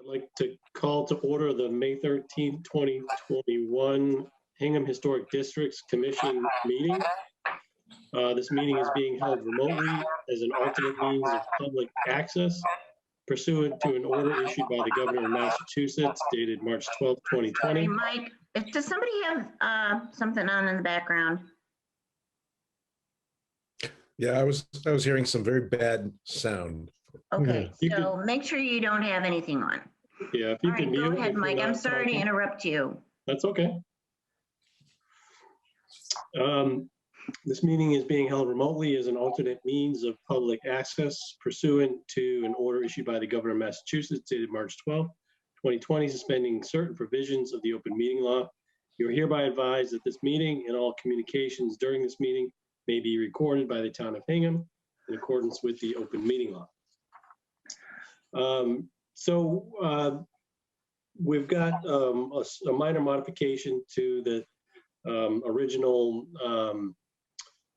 like to call to order the May 13th, 2021 Hingham Historic Districts Commission meeting. This meeting is being held remotely as an alternate means of public access pursuant to an order issued by the Governor of Massachusetts dated March 12, 2020. Sorry, Mike, does somebody have something on in the background? Yeah, I was hearing some very bad sound. Okay, You so make sure you don't have anything on. Yeah, if you All can right, mute. go ahead, if you're Mike. I'm not sorry to talking. interrupt you. That's okay. This meeting is being held remotely as an alternate means of public access pursuant to an order issued by the Governor of Massachusetts dated March 12, 2020, suspending certain provisions of the open meeting law. You're hereby advised that this meeting and all communications during this meeting may be recorded by the town of Hingham in accordance with the open meeting law. We've got a minor modification to the original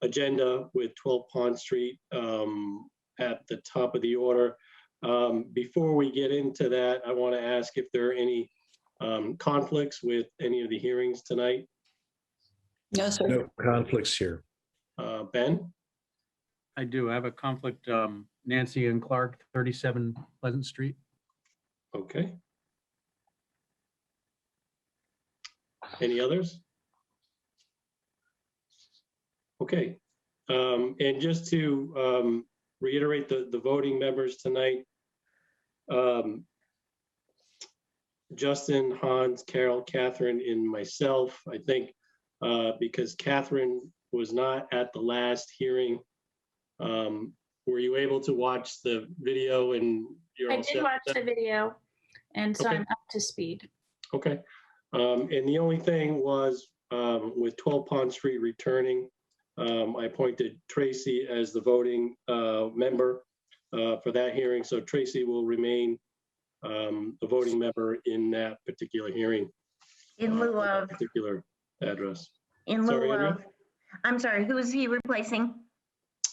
agenda with 12 Pond Street at the top of the order. Before we get into that, I want to ask if there are any conflicts with any of the hearings tonight. No, sir. No conflicts here. Ben? I do. I have a conflict. Nancy and Clark, 37 Pleasant Street. Okay. Any others? Okay. And just to reiterate the voting members tonight, Justin, Hans, Carol, Catherine, and myself, I think, because Catherine was not at the last hearing. Were you able to watch the video and you're all I set did with watch that? the video, and so Okay. I'm up to speed. Okay. And the only thing was with 12 Pond Street returning, I appointed Tracy as the voting member for that hearing. So Tracy will remain the voting member in that particular hearing. In lieu for that of, particular address. in Sorry, lieu Andrea? of, I'm sorry, who is he replacing?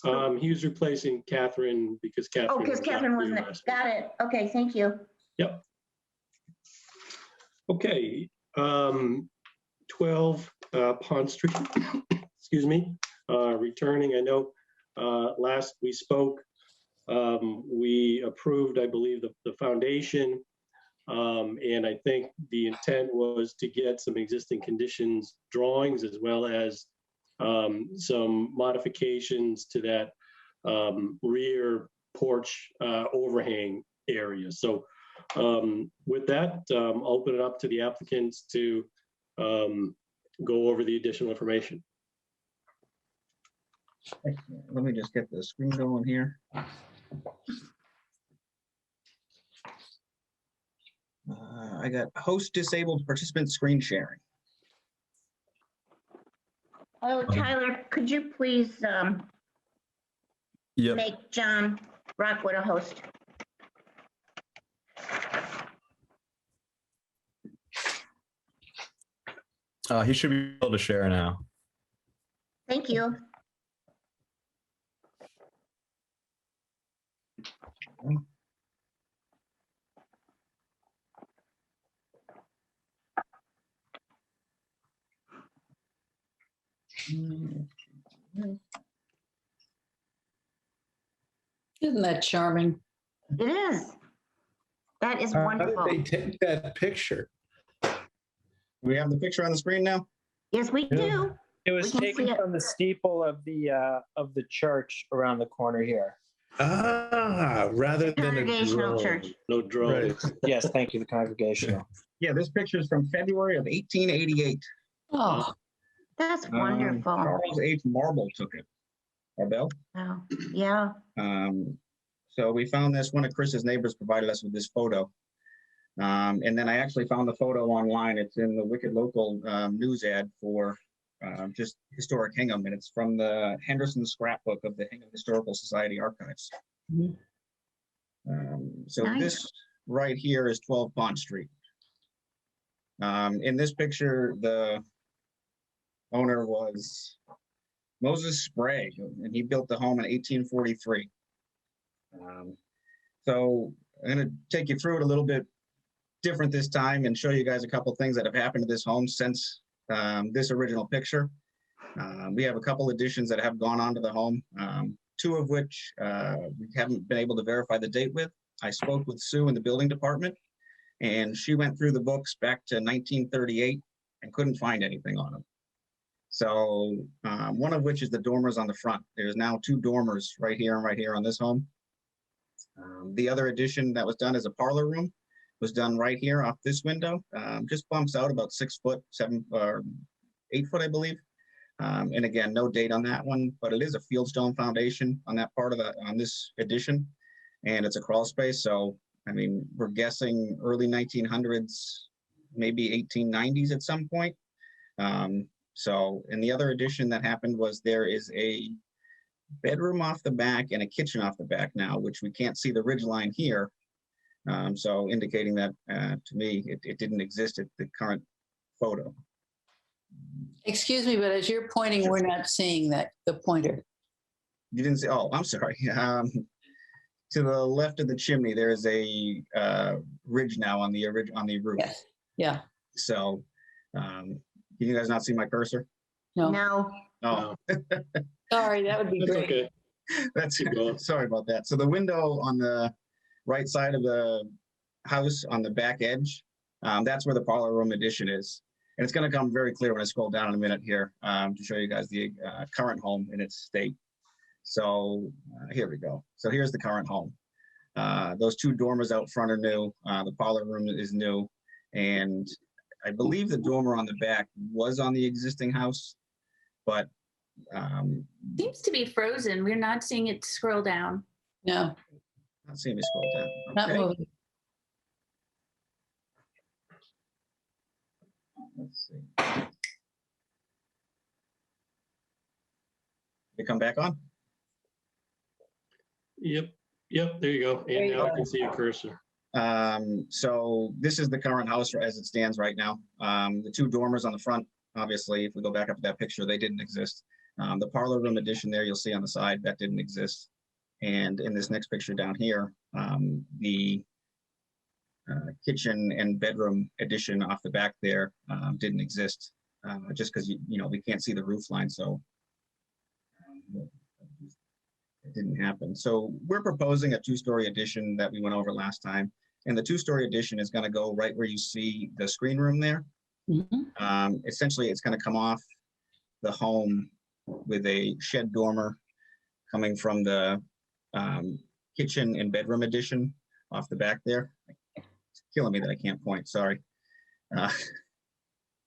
He was replacing Catherine because Catherine. Oh, because was not Catherine here wasn't, last got it. Okay, thank you. Yep. Okay, 12 Pond Street, excuse me, returning. I know last we spoke, we approved, I believe, the foundation. And I think the intent was to get some existing conditions drawings as well as some modifications to that rear porch overhang area. So with that, I'll open it up to the applicants to go over the additional information. Let me just get the screen going here. I got host disabled participant screen sharing. Oh, Tyler, could you please Yep. make John Rockwood a host? He should be able to share now. Thank you. Isn't that charming? It is. That is How did wonderful. they take that picture? We have the picture on the screen now. Yes, we do. It was We can taken see it. from the steeple of the church around the corner here. Ah, rather than a Congregational drone. church. No drone. Right. Yes, thank you, the congregational. Yeah, this picture is from February of 1888. Oh, That's wonderful. Charles H. Marble took it. Arbel. Wow. Yeah. So we found this, one of Chris's neighbors provided us with this photo. And then I actually found the photo online. It's in the Wicked Local news ad for just historic Hingham, and it's from the Henderson scrapbook of the Hingham Historical Society archives. Mhm. So Nice. this right here is 12 Pond Street. In this picture, the owner was Moses Sprague, and he built the home in 1843. So I'm going to take you through it a little bit different this time and show you guys a couple things that have happened to this home since this original picture. We have a couple additions that have gone onto the home, two of which we haven't been able to verify the date with. I spoke with Sue in the building department, and she went through the books back to 1938 and couldn't find anything on them. So one of which is the dormers on the front. There's now two dormers right here and right here on this home. The other addition that was done is a parlor room, was done right here off this window. Just bumps out about 6 foot, 7 or 8 foot, I believe. And again, no date on that one, but it is a fieldstone foundation on that part of on this addition, and it's a crawl space. So, I mean, we're guessing early 1900s, maybe 1890s at some point. So, and the other addition that happened was there is a bedroom off the back and a kitchen off the back now, which we can't see the ridge line here. So indicating that to me, it didn't exist at the current photo. Excuse me, but as you're pointing, we're not seeing that, the pointer. You didn't say, oh, I'm sorry. To the left of the chimney, there is a ridge now on the roof. Yes. Yeah. So, can you guys not see my cursor? No. No, Oh, Sorry, that would be That's great. okay. that's Keep going. sorry about that. So the window on the right side of the house on the back edge, that's where the parlor room addition is. And it's going to come very clear when I scroll down in a minute here to show you guys the current home in its state. So here we go. So here's the current home. Those two dormers out front are new. The parlor room is new. And I believe the dormer on the back was on the existing house, but Seems to be frozen. We're not seeing it scroll down. No, not seeing me scroll down. not Okay. moving. Let's see. They come back on? Yep, there you go. There And you now I go. can see a cursor. So this is the current house as it stands right now. The two dormers on the front, obviously, if we go back up to that picture, they didn't exist. The parlor room addition there, you'll see on the side, that didn't exist. And in this next picture down here, the kitchen and bedroom addition off the back there didn't exist, just because you know we can't see the roof line, so it didn't happen. So we're proposing a 2-story addition that we went over last time, and the 2-story addition is going to go right where you see the screen room there. Mhm. Essentially, it's going to come off the home with a shed dormer coming from the kitchen and bedroom addition off the back there. It's killing me that I can't point, sorry.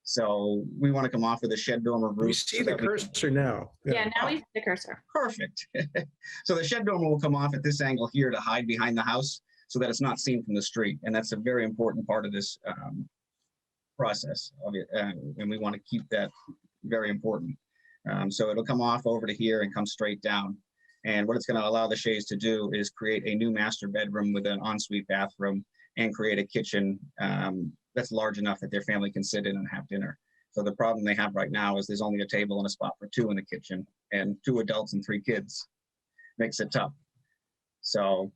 So we want to come off with a shed dormer roof. We see so the that we can- cursor now. Yeah, now we see the cursor. Perfect. So the shed dormer will come off at this angle here to hide behind the house so that it's not seen from the street. And that's a very important part of this process. And we want to keep that very important. So it'll come off over to here and come straight down. And what it's going to allow the Shays to do is create a new master bedroom with an ensuite bathroom and create a kitchen that's large enough that their family can sit in and have dinner. So the problem they have right now is there's only a table and a spot for 2 in the kitchen, and 2 adults and 3 kids. Makes it tough. So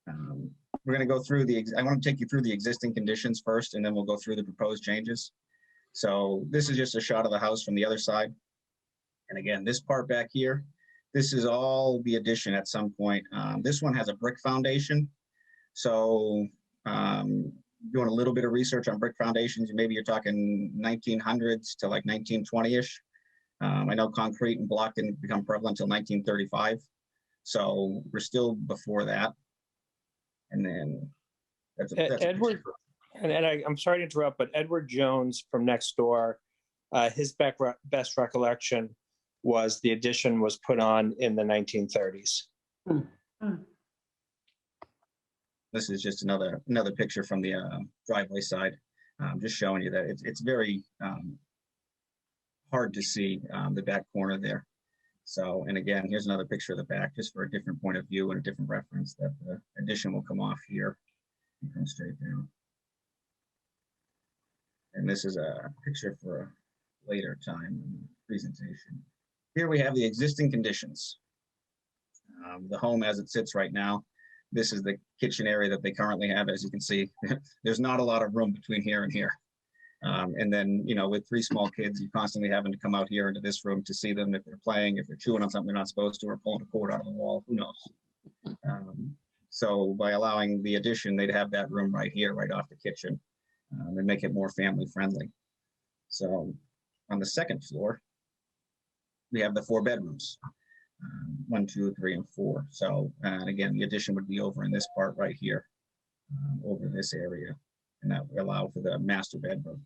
we're going to go through I want to take you through the existing conditions first, and then we'll go through the proposed changes. So this is just a shot of the house from the other side. And again, this part back here, this is all the addition at some point. This one has a brick foundation. So doing a little bit of research on brick foundations, maybe you're talking 1900s to like 1920-ish. I know concrete and block didn't become prevalent until 1935. So we're still before that. And then that's Edward, and I'm sorry to interrupt, but Edward Jones from next door, his best recollection was the addition was put on in the 1930s. This is just another picture from the driveway side, just showing you that it's very hard to see the back corner there. So, and again, here's another picture of the back, just for a different point of view and a different reference, that the addition will come off here and come straight down. And this is a picture for a later time in the presentation. Here we have the existing conditions. The home as it sits right now. This is the kitchen area that they currently have. As you can see, there's not a lot of room between here and here. And then, you know, with 3 small kids, you're constantly having to come out here into this room to see them if they're playing, if they're chewing on something they're not supposed to, or pulling a cord out of the wall, who knows? So by allowing the addition, they'd have that room right here, right off the kitchen, and make it more family friendly. So on the second floor, we have the 4 bedrooms, 1, 2, 3, and 4. So, and again, the addition would be over in this part right here, over this area, and that would allow for the master bedroom.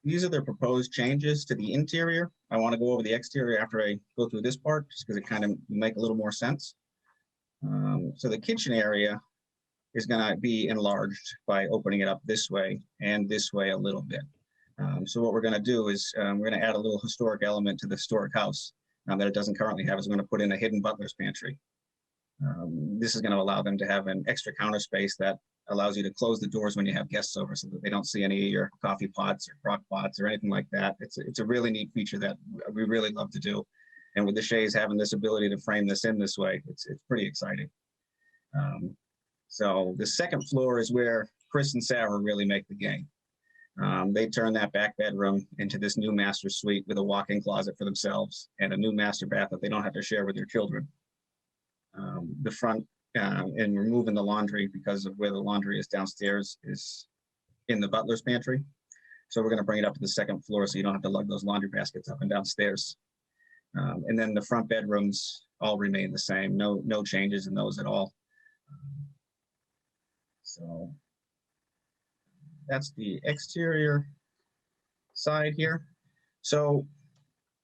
These are the proposed changes to the interior. I want to go over the exterior after I go through this part, just because it kind of make a little more sense. So the kitchen area is going to be enlarged by opening it up this way and this way a little bit. So what we're going to do is we're going to add a little historic element to the historic house that it doesn't currently have. Is we're going to put in a hidden butler's pantry. This is going to allow them to have an extra counter space that allows you to close the doors when you have guests over so that they don't see any of your coffee pots or crock pots or anything like that. It's a really neat feature that we really love to do. And with the Shays having this ability to frame this in this way, it's pretty exciting. So the second floor is where Chris and Sarah really make the game. They turn that back bedroom into this new master suite with a walk-in closet for themselves and a new master bath that they don't have to share with their children. The front and removing the laundry because of where the laundry is downstairs is in the butler's pantry. So we're going to bring it up to the second floor so you don't have to lug those laundry baskets up and downstairs. And then the front bedrooms all remain the same. No changes in those at all. So that's the exterior side here. So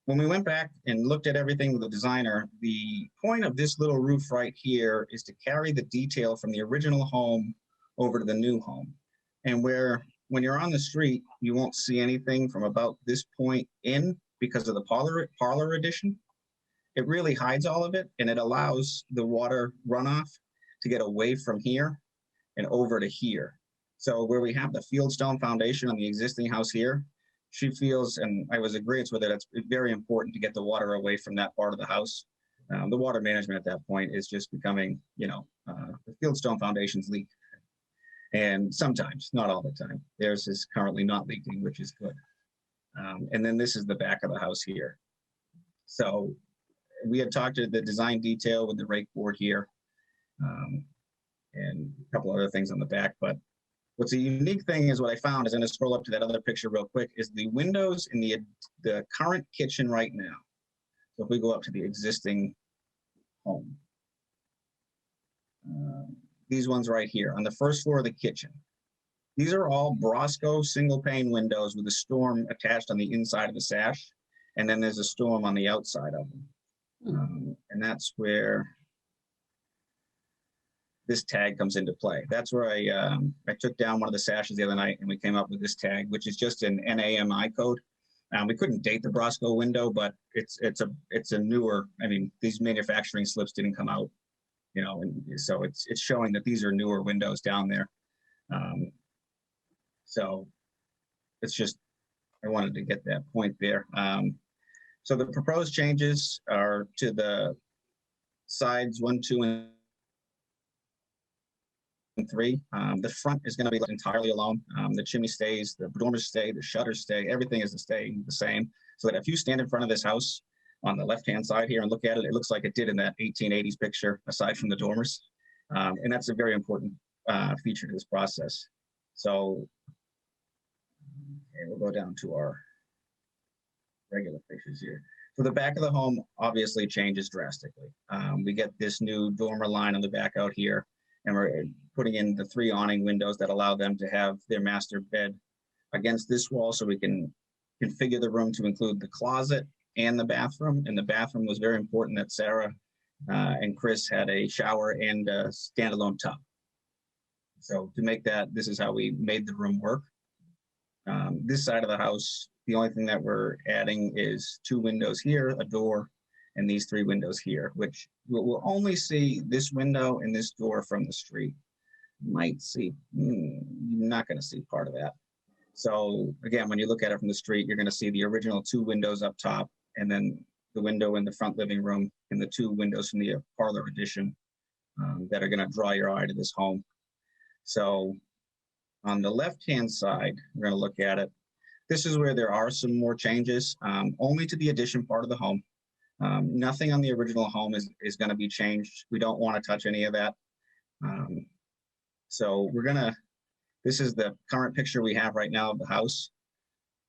when we went back and looked at everything with the designer, the point of this little roof right here is to carry the detail from the original home over to the new home. And when you're on the street, you won't see anything from about this point in because of the parlor addition. It really hides all of it, and it allows the water runoff to get away from here and over to here. So where we have the fieldstone foundation on the existing house here, she feels, and I was agreeing with it, it's very important to get the water away from that part of the house. The water management at that point is just becoming, you know, the fieldstone foundations leak. And sometimes, not all the time. Theirs is currently not leaking, which is good. And then this is the back of the house here. So we had talked to the design detail with the rake board here and a couple other things on the back, but what's a unique thing is what I found is, I'm going to scroll up to that other picture real quick, is the windows in the current kitchen right now. So if we go up to the existing home, these ones right here on the first floor of the kitchen, these are all Brosco single pane windows with a storm attached on the inside of the sash. And then there's a storm on the outside of them. And that's where this tag comes into play. That's where I took down one of the sashes the other night and we came up with this tag, which is just an NAMI code. We couldn't date the Brosco window, but it's a newer, I mean, these manufacturing slips didn't come out, you know, and so it's showing that these are newer windows down there. So it's just, I wanted to get that point there. So the proposed changes are to the sides 1, 2, and 3. The front is going to be left entirely alone. The chimney stays, the dormers stay, the shutters stay, everything is the same. So that if you stand in front of this house on the left-hand side here and look at it, it looks like it did in that 1880s picture, aside from the dormers. And that's a very important feature to this process. So okay, we'll go down to our regular pictures here. So the back of the home obviously changes drastically. We get this new dormer line on the back out here, and we're putting in the 3 awning windows that allow them to have their master bed against this wall, so we can configure the room to include the closet and the bathroom. And the bathroom was very important that Sarah and Chris had a shower and a standalone tub. So to make that, this is how we made the room work. This side of the house, the only thing that we're adding is 2 windows here, a door, and these 3 windows here, which we'll only see this window and this door from the street. You might see, you're not going to see part of that. So again, when you look at it from the street, you're going to see the original 2 windows up top, and then the window in the front living room and the 2 windows from the parlor addition that are going to draw your eye to this home. So on the left-hand side, we're going to look at it. This is where there are some more changes, only to the addition part of the home. Nothing on the original home is going to be changed. We don't want to touch any of that. So this is the current picture we have right now of the house.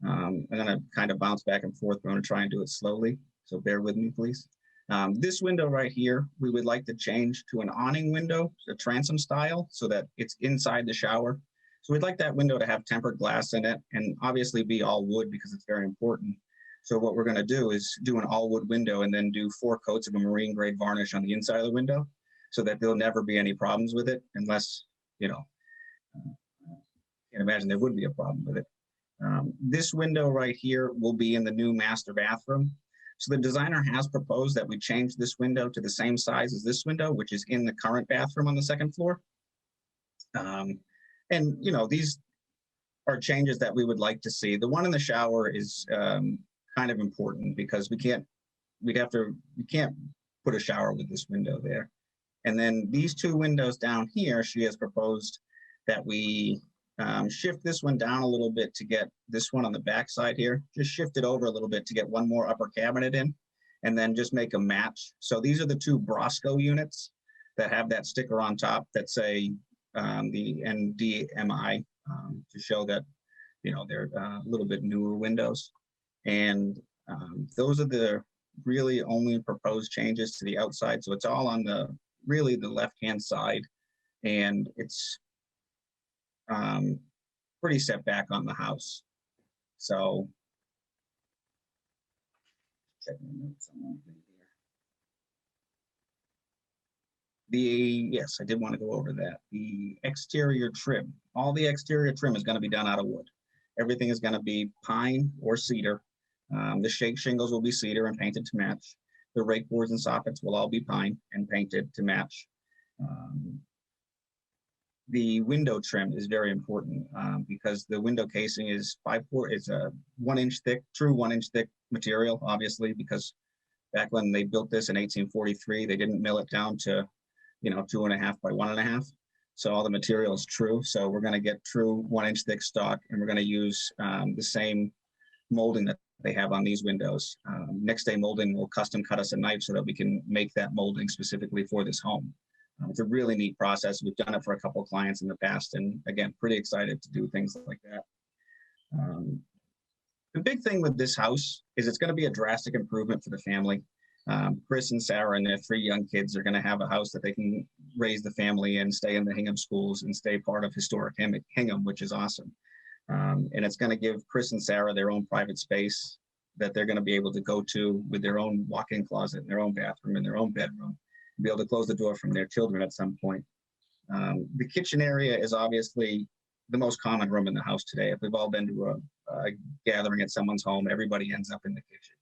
I'm going to kind of bounce back and forth. I'm going to try and do it slowly. So bear with me, please. This window right here, we would like to change to an awning window, a transom style, so that it's inside the shower. So we'd like that window to have tempered glass in it and obviously be all wood because it's very important. So what we're going to do is do an all wood window and then do 4 coats of a marine grade varnish on the inside of the window so that there'll never be any problems with it unless, you know, can't imagine there would be a problem with it. This window right here will be in the new master bathroom. So the designer has proposed that we change this window to the same size as this window, which is in the current bathroom on the 2nd floor. And, you know, these are changes that we would like to see. The one in the shower is kind of important because we can't put a shower with this window there. And then these 2 windows down here, she has proposed that we shift this one down a little bit to get this one on the back side here, just shift it over a little bit to get one more upper cabinet in, and then just make a match. So these are the 2 Brosco units that have that sticker on top that say the NDMI to show that, you know, they're a little bit newer windows. And those are the really only proposed changes to the outside. So it's all on the left-hand side, and it's pretty set back on the house. So checking the notes on one thing here. Yes, I did want to go over that. The exterior trim, all the exterior trim is going to be done out of wood. Everything is going to be pine or cedar. The shake shingles will be cedar and painted to match. The rake boards and soffits will all be pine and painted to match. The window trim is very important because the window casing is 5/4. It's a 1 inch thick, true 1 inch thick material, obviously, because back when they built this in 1843, they didn't mill it down to, you know, 2.5 by 1.5. So all the material is true. So we're going to get true 1 inch thick stock, and we're going to use the same molding that they have on these windows. Next day molding will custom cut us a knife so that we can make that molding specifically for this home. It's a really neat process. We've done it for a couple of clients in the past, and again, pretty excited to do things like that. The big thing with this house is it's going to be a drastic improvement for the family. Chris and Sarah and their 3 young kids are going to have a house that they can raise the family in, stay in the Hingham schools, and stay part of historic Hingham, which is awesome. And it's going to give Chris and Sarah their own private space that they're going to be able to go to with their own walk-in closet, and their own bathroom, and their own bedroom, and be able to close the door from their children at some point. The kitchen area is obviously the most common room in the house today. If we've all been to a gathering at someone's home, everybody ends up in the kitchen.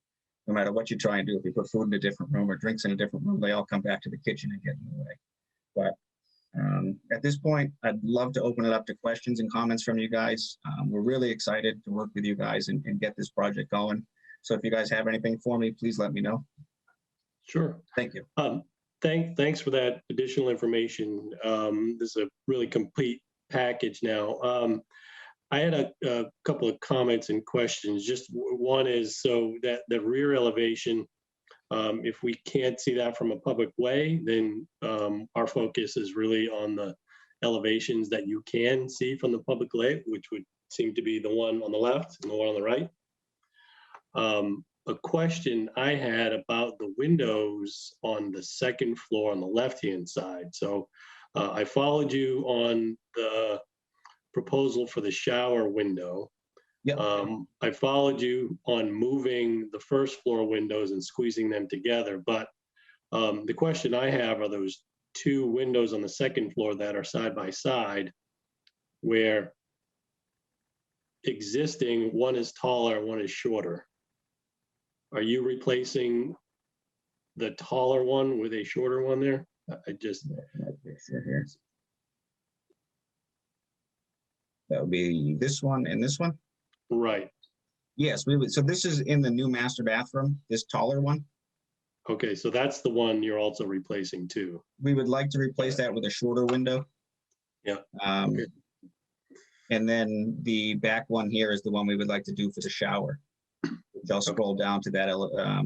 No matter what you try and do, if you put food in a different room or drinks in a different room, they all come back to the kitchen and get in the way. But at this point, I'd love to open it up to questions and comments from you guys. We're really excited to work with you guys and get this project going. So if you guys have anything for me, please let me know. Sure. Thank you. Thanks for that additional information. This is a really complete package now. I had a couple of comments and questions. Just one is, so that the rear elevation, if we can't see that from a public way, then our focus is really on the elevations that you can see from the public way, which would seem to be the one on the left and the one on the right. A question I had about the windows on the 2nd floor on the left-hand side. So I followed you on the proposal for the shower window. Yep. I followed you on moving the 1st floor windows and squeezing them together. But the question I have are those 2 windows on the 2nd floor that are side by side, where existing, one is taller, one is shorter. Are you replacing the taller one with a shorter one there? I just. That would be this one and this one? Right. Yes, we would. So this is in the new master bathroom, this taller one. Okay, so that's the one you're also replacing too. We would like to replace that with a shorter window. Yeah. Okay. And then the back one here is the one we would like to do for the shower. Which I'll scroll down to that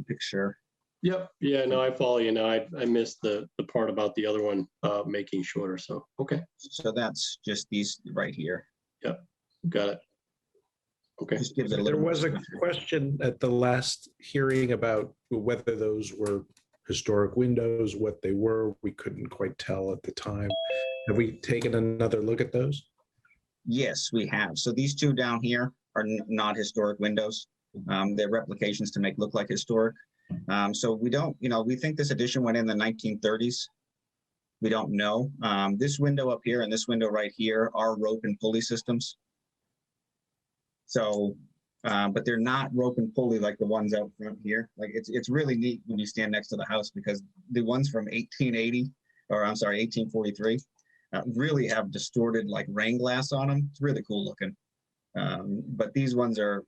picture. Yep. Yeah, no, I follow you now. I missed the part about the other one making shorter. So, okay. So that's just these right here. Yep. Got it. Okay. Just gives it a There little. was a question at the last hearing about whether those were historic windows, what they were. We couldn't quite tell at the time. Have we taken another look at those? Yes, we have. So these two down here are not historic windows. They're replications to make look like historic. So we don't, we think this addition went in the 1930s. We don't know. This window up here and this window right here are rope and pulley systems. So, but they're not rope and pulley like the ones out front here. Like it's really neat when you stand next to the house because the ones from 1880, or I'm sorry, 1843, really have distorted like rain glass on them. It's really cool looking. But these ones are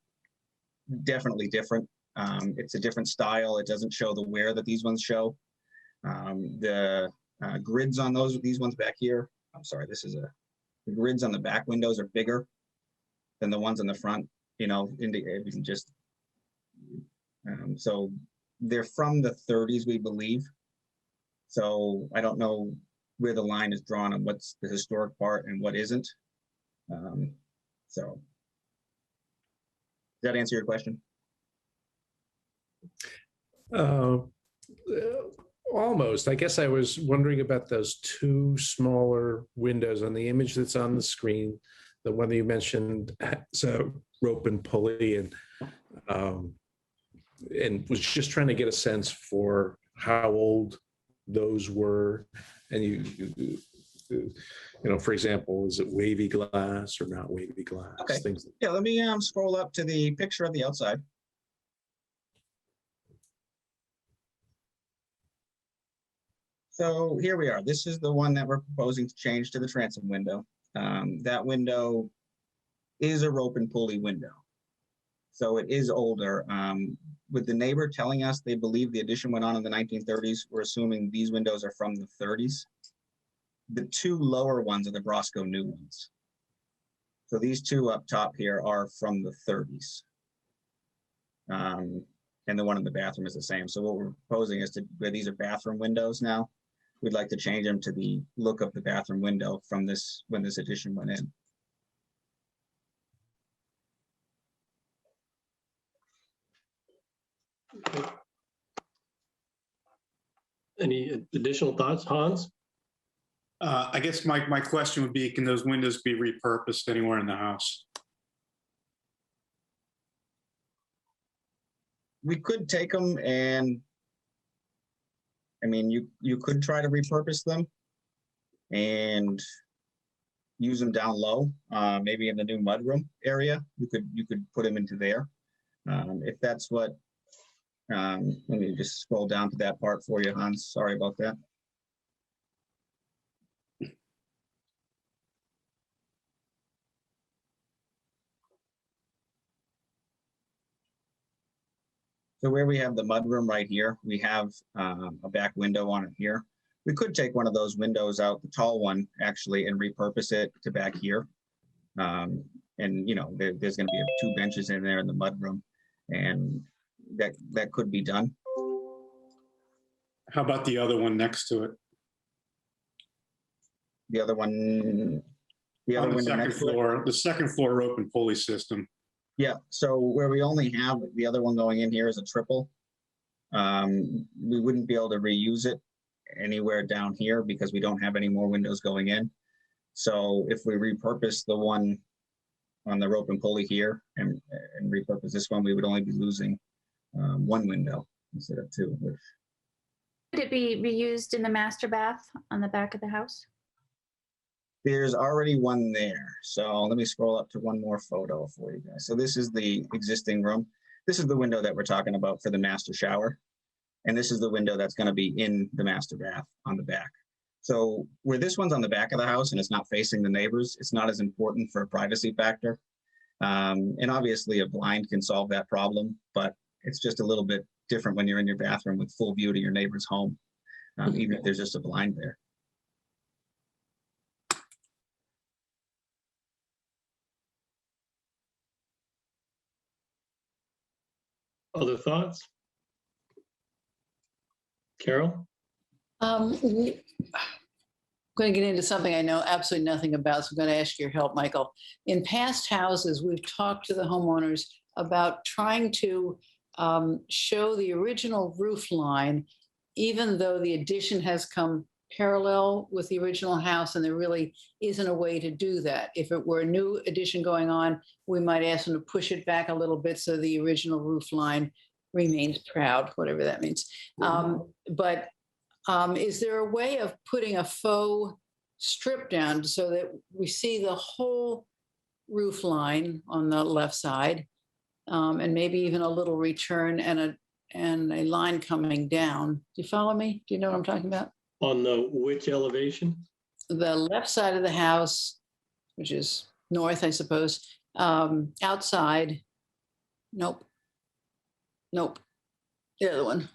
definitely different. It's a different style. It doesn't show the wear that these ones show. The grids on these ones back here, I'm sorry, the grids on the back windows are bigger than the ones on the front, indicating just, so they're from the 30s, we believe. So I don't know where the line is drawn on what's the historic part and what isn't. So does that answer your question? Almost. I guess I was wondering about those two smaller windows on the image that's on the screen. The one that you mentioned, so rope and pulley, and was just trying to get a sense for how old those were. And for example, is it wavy glass or not wavy glass? Okay. Things. Yeah, let me scroll up to the picture of the outside. So here we are. This is the one that we're proposing to change to the transom window. That window is a rope and pulley window. So it is older. With the neighbor telling us they believe the addition went on in the 1930s, we're assuming these windows are from the 30s. The two lower ones are the Brosco new ones. So these two up top here are from the 30s. And the one in the bathroom is the same. So what we're proposing is where these are bathroom windows now, we'd like to change them to the look of the bathroom window from this, when this addition went in. Any additional thoughts, Hans? I guess my question would be, can those windows be repurposed anywhere in the house? We could take them and, I mean, you could try to repurpose them and use them down low, maybe in the new mudroom area. You could put them into there. If that's what, let me just scroll down to that part for you, Hans. Sorry about that. So where we have the mudroom right here, we have a back window on it here. We could take one of those windows out, the tall one actually, and repurpose it to back here. And there's going to be two benches in there in the mudroom, and that could be done. How about the other one next to it? The other one, the other On the window second next to it? floor, the second floor rope and pulley system. Yeah, so where we only have the other one going in here is a triple. We wouldn't be able to reuse it anywhere down here because we don't have any more windows going in. So if we repurpose the one on the rope and pulley here and repurpose this one, we would only be losing one window instead of two. Which... Could it be reused in the master bath on the back of the house? There's already one there. So let me scroll up to one more photo for you guys. So this is the existing room. This is the window that we're talking about for the master shower. And this is the window that's going to be in the master bath on the back. So where this one's on the back of the house and it's not facing the neighbors, it's not as important for a privacy factor. And obviously a blind can solve that problem, but it's just a little bit different when you're in your bathroom with full view to your neighbor's home, even if there's just a blind there. Other thoughts? Carol? I'm going to get into something I know absolutely nothing about, so I'm going to ask your help, Michael. In past houses, we've talked to the homeowners about trying to show the original roof line, even though the addition has come parallel with the original house, and there really isn't a way to do that. If it were a new addition going on, we might ask them to push it back a little bit so the original roof line remains proud, whatever that means. But is there a way of putting a faux strip down so that we see the whole roof line on the left side, and maybe even a little return and a line coming down? Do you follow me? Do you know what I'm talking about? On the which elevation? The left side of the house, which is north, I suppose, outside. Nope. Nope. The other one.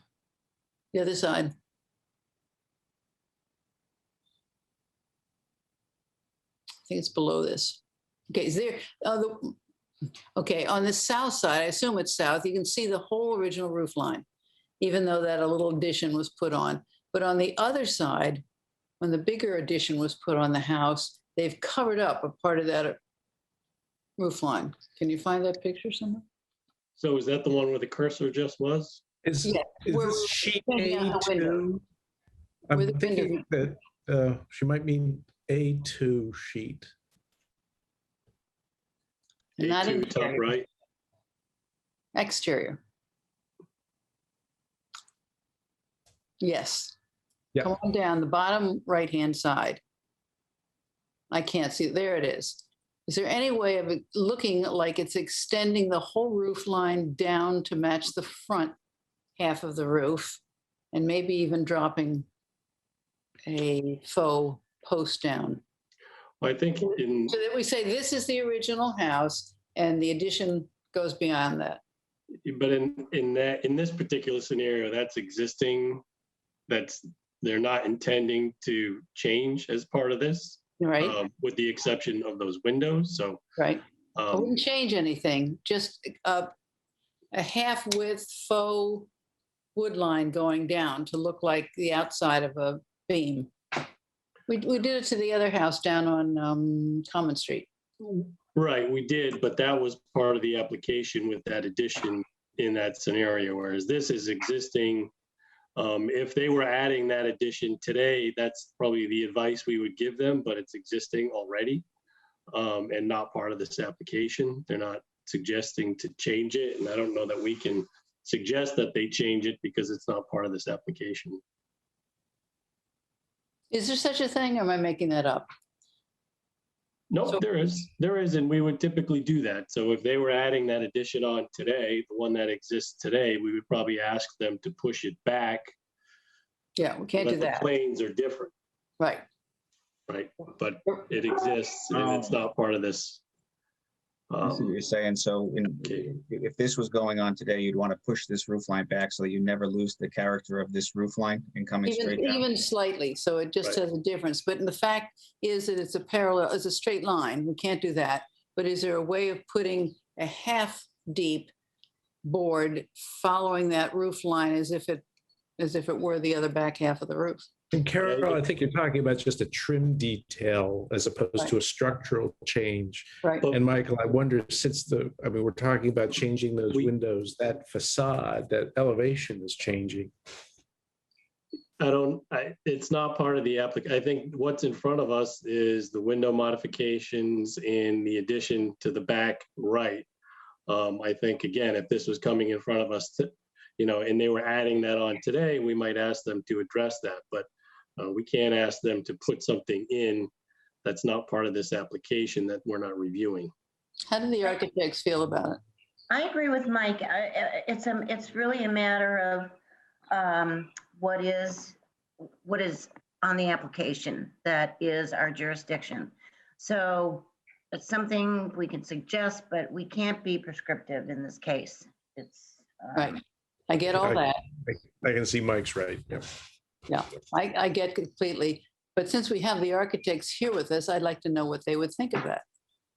The other side. I think it's below this. Okay, is there, okay, on the south side, I assume it's south, you can see the whole original roof line, even though that a little addition was put on. But on the other side, when the bigger addition was put on the house, they've covered up a part of that roof line. Can you find that picture somewhere? So is that the one where the cursor just was? Is Where this we're sheet pointing out the window. A2? Where I'm the thinking that she might mean A2 sheet. Not A2 top interior. right. Exterior. Yes. Yeah. Come on down the bottom right-hand side. I can't see. There it is. Is there any way of it looking like it's extending the whole roof line down to match the front half of the roof, and maybe even dropping a faux post down? Well, I think in, So that we say this is the original house and the addition goes beyond that. but in this particular scenario, that's existing. They're not intending to change as part of this, Right, with the exception of those windows. So right. I um, wouldn't change anything, just a half width faux wood line going down to look like the outside of a beam. We did it to the other house down on Common Street. right, we did, but that was part of the application with that addition in that scenario, whereas this is existing. If they were adding that addition today, that's probably the advice we would give them, but it's existing already, and not part of this application. They're not suggesting to change it, and I don't know that we can suggest that they change it because it's not part of this application. Is there such a thing, or am I making that up? Nope, So- there is, and we would typically do that. So if they were adding that addition on today, the one that exists today, we would probably ask them to push it back. Yeah, we can't But do the that. planes are different, Right. right? But it exists and it's not part of this. I see what you're saying. So Okay. if this was going on today, you'd want to push this roof line back so that you never lose the character of this roof line and coming straight down. Even slightly, so it just Right. has a difference. But the fact is that it's a parallel, it's a straight line. We can't do that. But is there a way of putting a half deep board following that roof line as if it were the other back half of the roof? And Carol, I think you're talking about just a trim detail as opposed to a structural change. Right. And Michael, I wonder, since we're talking about changing those We- windows, that facade, that elevation is changing. It's not part of the application. I think what's in front of us is the window modifications and the addition to the back right. I think, again, if this was coming in front of us, and they were adding that on today, we might ask them to address that. But we can't ask them to put something in that's not part of this application that we're not reviewing. How do the architects feel about it? I agree with Mike. It's really a matter of what is on the application that is our jurisdiction. So it's something we can suggest, but we can't be prescriptive in this case. It's Right. I get all that. I can see Mike's right. Yep. Yeah, I get completely. But since we have the architects here with us, I'd like to know what they would think of that.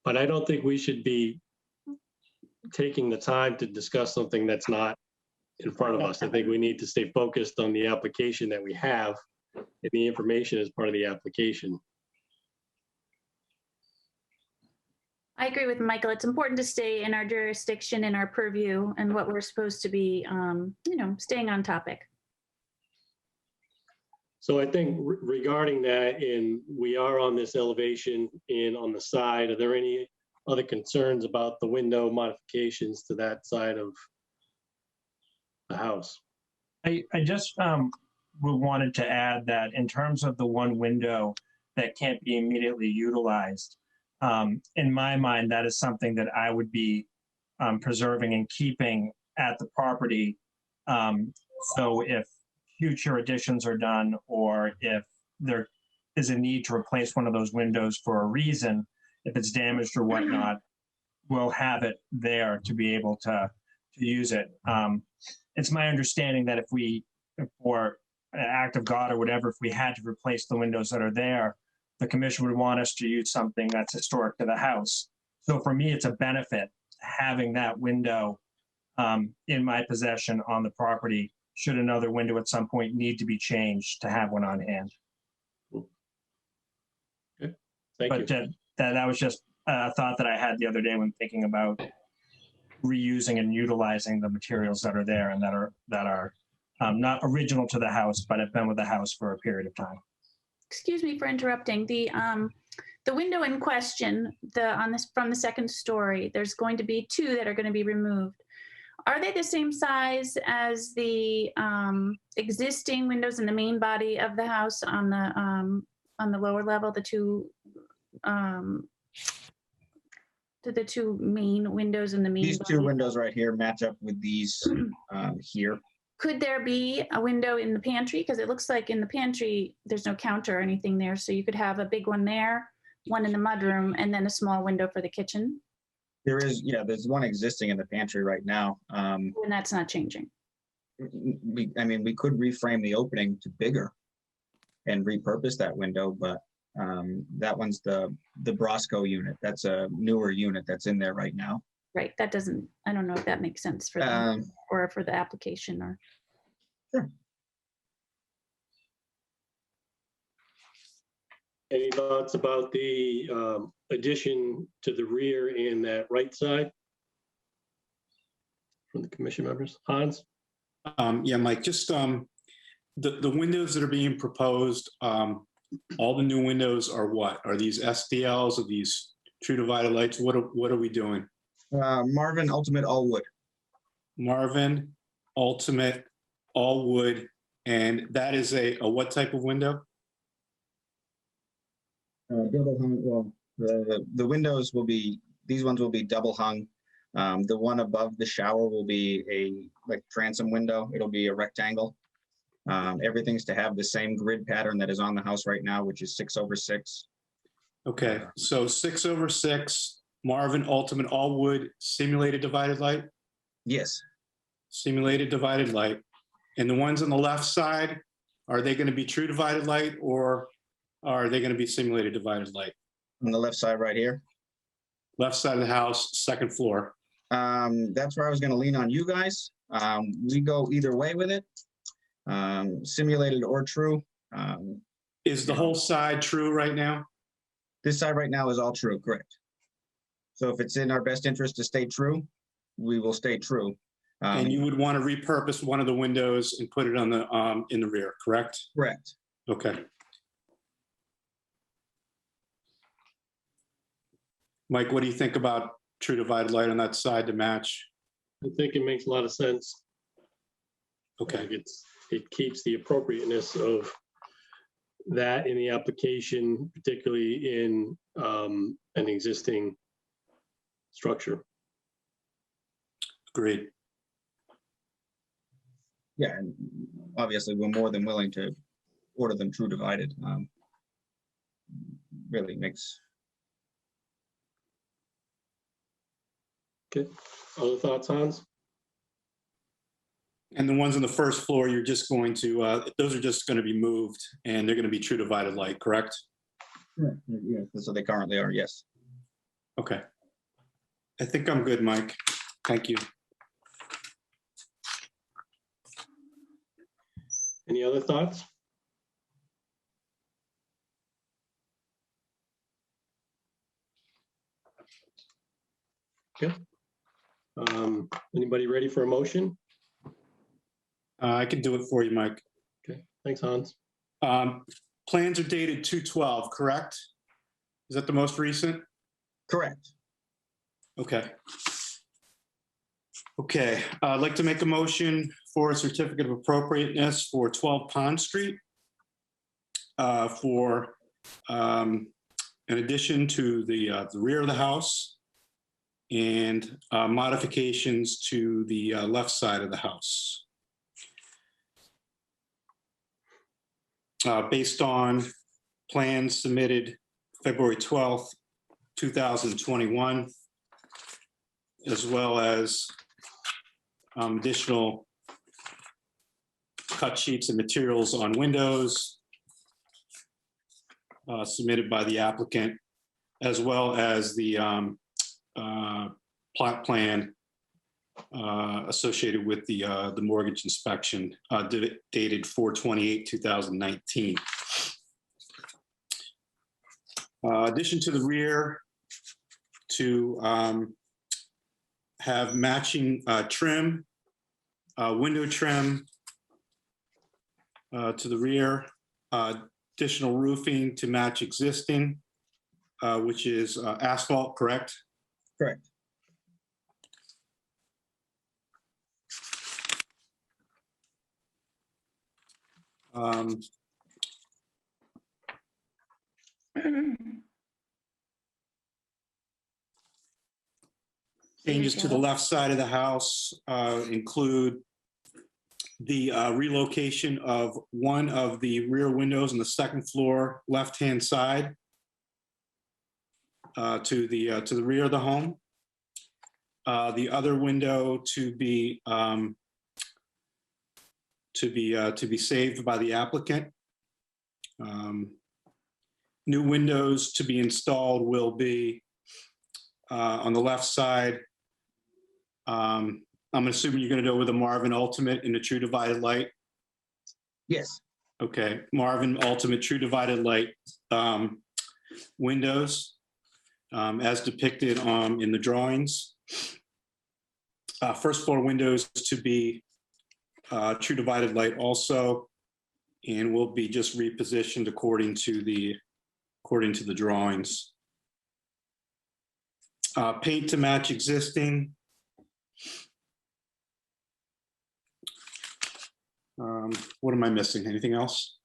But I don't think we should be taking the time to discuss something that's not in front of us. I think we need to stay focused on the application that we have, and the information is part of the application. I agree with Michael. It's important to stay in our jurisdiction, in our purview, and what we're supposed to be, staying on topic. So I think regarding that, and we are on this elevation and on the side, are there any other concerns about the window modifications to that side of the house? I just wanted to add that in terms of the one window that can't be immediately utilized, in my mind, that is something that I would be preserving and keeping at the property. So if future additions are done, or if there is a need to replace one of those windows for a reason, if it's damaged or whatnot, we'll have it there to be able to use it. It's my understanding that if for an act of God or whatever, if we had to replace the windows that are there, the commission would want us to use something that's historic to the house. So for me, it's a benefit having that window in my possession on the property, should another window at some point need to be changed, to have one on hand. Okay. Thank you. That was just a thought that I had the other day when thinking about reusing and utilizing the materials that are there and that are not original to the house, but have been with the house for a period of time. Excuse me for interrupting. The window in question, from the second story, there's going to be two that are going to be removed. Are they the same size as the existing windows in the main body of the house on the lower level? The two main windows in the main. These two windows right here match up with these here. Could there be a window in the pantry? Because it looks like in the pantry there's no counter or anything there, so you could have a big one there, one in the mudroom, and then a small window for the kitchen. There is, there's one existing in the pantry right now. And that's not changing. We could reframe the opening to bigger and repurpose that window, but that one's the Brosco unit. That's a newer unit that's in there right now. Right. That doesn't, I don't know if that makes sense for them or for the application or. Sure. Any thoughts about the addition to the rear and that right side from the commission members? Hans? Yeah, Mike, just the windows that are being proposed, all the new windows are what? Are these SDLs? Are these true divided lights? What are we doing? Marvin Ultimate All Wood. Marvin Ultimate All Wood. And that is a what type of window? Double hung. Well, the windows will be, these ones will be double hung. The one above the shower will be a transom window. It'll be a rectangle. Everything's to have the same grid pattern that is on the house right now, which is 6/6. Okay, so 6/6, Marvin Ultimate All Wood, simulated divided light? Yes. Simulated divided light. And the ones on the left side, are they going to be true divided light, or are they going to be simulated divided light? On the left side right here. Left side of the house, second floor. That's where I was going to lean on you guys. We go either way with it, simulated or true. Is the whole side true right now? This side right now is all true, correct. So if it's in our best interest to stay true, we will stay true. And you would want to repurpose one of the windows and put it on the in the rear, correct? Correct. Okay. Mike, what do you think about true divided light on that side to match? I think it makes a lot of sense. Okay. It keeps the appropriateness of that in the application, particularly in an existing structure. Agreed. Yeah, and obviously we're more than willing to order them true divided. Really makes. Okay. Other thoughts, Hans? And the ones on the first floor, you're just going to, those are just going to be moved and they're going to be true divided light, correct? Correct. Yeah, so they currently are, yes. Okay. I think I'm good, Mike. Thank you. Any other thoughts? Okay. Anybody ready for a motion? I can do it for you, Mike. Okay, thanks, Hans. Plans are dated 2/12, correct? Is that the most recent? Correct. Okay. Okay, I'd like to make a motion for a certificate of appropriateness for 12 Pond Street for an addition to the rear of the house and modifications to the left side of the house. Based on plans submitted February 12th, 2021, as well as additional cut sheets and materials on windows submitted by the applicant, as well as the plot plan associated with the mortgage inspection dated 4/28/2019. Addition to the rear, to have matching trim, window trim to the rear, additional roofing to match existing, which is asphalt, correct? Correct. Changes to the left side of the house include the relocation of one of the rear windows on the second floor left-hand side to the rear of the home. The other window to be saved by the applicant. New windows to be installed will be on the left side. I'm assuming you're going to go with a Marvin Ultimate in the true divided light. Yes. Okay, Marvin Ultimate true divided light windows as depicted in the drawings. First floor windows to be true divided light also, and will be just repositioned according to the drawings. Paint to match existing. What am I missing? Anything else?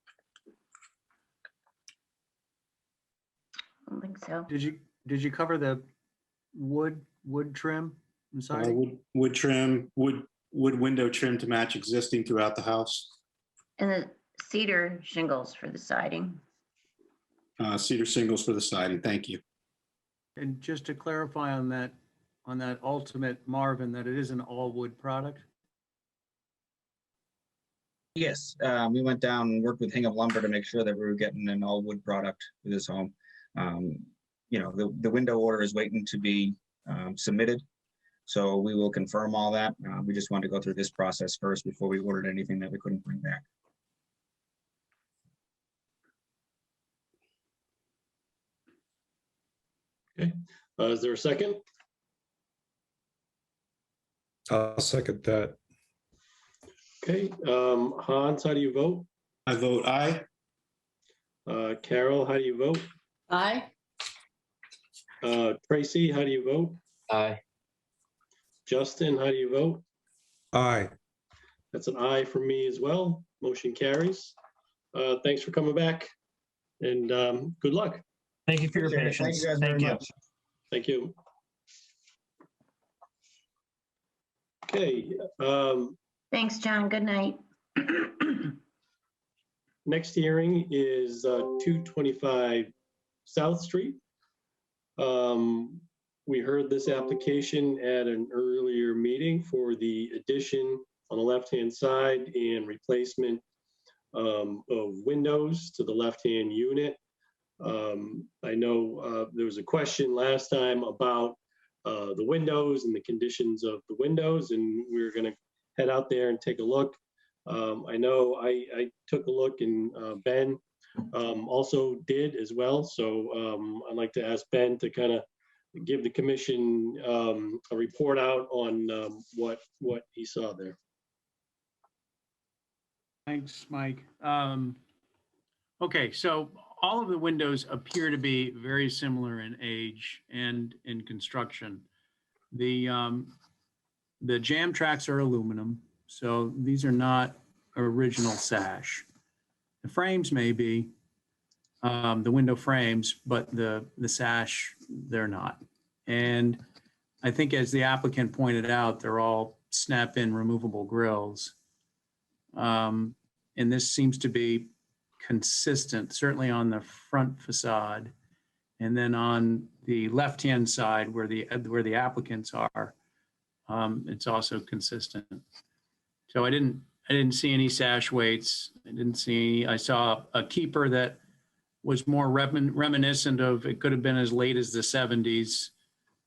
I don't think so. Did you cover the wood trim inside? Wood trim, wood window trim to match existing throughout the house. And the cedar shingles for the siding. Cedar shingles for the siding. Thank you. And just to clarify on that Ultimate Marvin, that it is an all wood product? Yes, we went down and worked with Hingham Lumber to make sure that we were getting an all wood product for this home. You know, the window order is waiting to be submitted, so we will confirm all that. We just wanted to go through this process first before we ordered anything that we couldn't bring back. Okay, is there a second? I'll second that. Okay, Hans, how do you vote? I vote aye. Carol, how do you vote? Aye. Tracy, how do you vote? Aye. Justin, how do you vote? Aye. That's an aye for me as well. Motion carries. Thanks for coming back, and good luck. Thank you for your Appreciate it. patience. Thank you guys very much. Thank you. Okay, Thanks, John. Good night. next hearing is 225 South Street. We heard this application at an earlier meeting for the addition on the left-hand side and replacement of windows to the left-hand unit. I know there was a question last time about the windows and the conditions of the windows, and we're going to head out there and take a look. I know I took a look, and Ben also did as well. So I'd like to ask Ben to kind of give the commission a report out on what he saw there. Thanks, Mike. Okay, so all of the windows appear to be very similar in age and in construction. The jam tracks are aluminum, so these are not original sash. The frames may be, the window frames, but the sash, they're not. And I think, as the applicant pointed out, they're all snap-in removable grills. And this seems to be consistent, certainly on the front facade. And then on the left-hand side where the applicants are, it's also consistent. So I didn't see any sash weights. I saw a keeper that was more reminiscent of, it could have been as late as the 70s,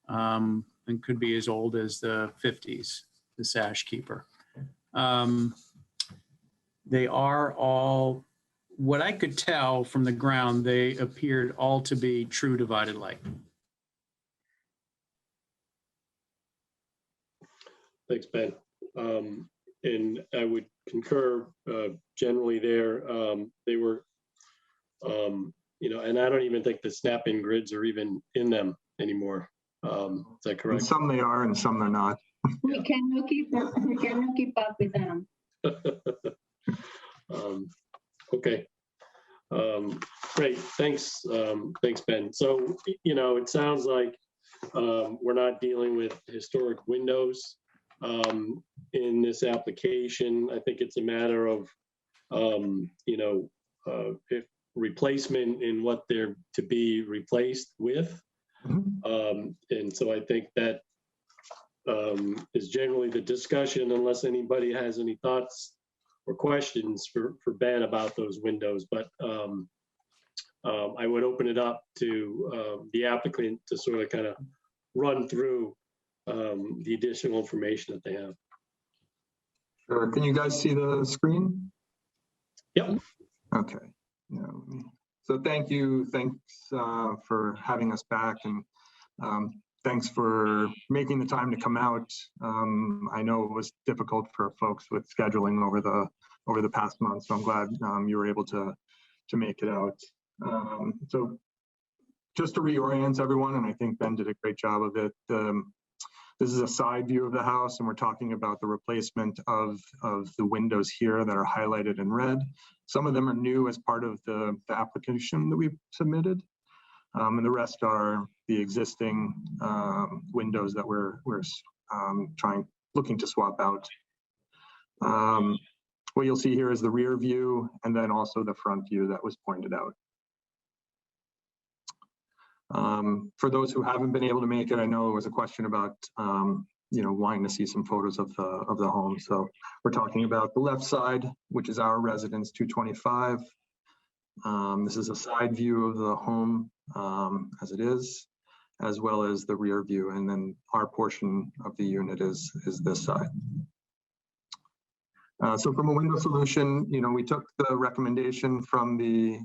and could be as old as the 50s, the sash keeper. They are all, what I could tell from the ground, they appeared all to be true divided light. Thanks, Ben. And I would concur generally there. They were, and I don't even think the snap-in grids are even in them anymore. Is that correct? And some they are and some they're not. We cannot keep up with them. Okay. Great. Thanks. Thanks, Ben. So, it sounds like we're not dealing with historic windows in this application. I think it's a matter of, if replacement in what they're to be replaced with. And so I think that is generally the discussion, unless anybody has any thoughts or questions for Ben about those windows. But I would open it up to the applicant to sort of kind of run through the additional information that they have. Sure. Can you guys see the screen? Yep. Okay. Yeah. So thank you. Thanks for having us back, and thanks for making the time to come out. I know it was difficult for folks with scheduling over the past month, so I'm glad you were able to make it out. So just to reorient everyone, and I think Ben did a great job of it. This is a side view of the house, and we're talking about the replacement of the windows here that are highlighted in red. Some of them are new as part of the application that we've submitted. And the rest are the existing windows that we're looking to swap out. What you'll see here is the rear view, and then also the front view that was pointed out. For those who haven't been able to make it, I know it was a question about wanting to see some photos of the home. So we're talking about the left side, which is our residence 225. This is a side view of the home as it is, as well as the rear view, and then our portion of the unit is this side. So from a window solution, we took the recommendation from the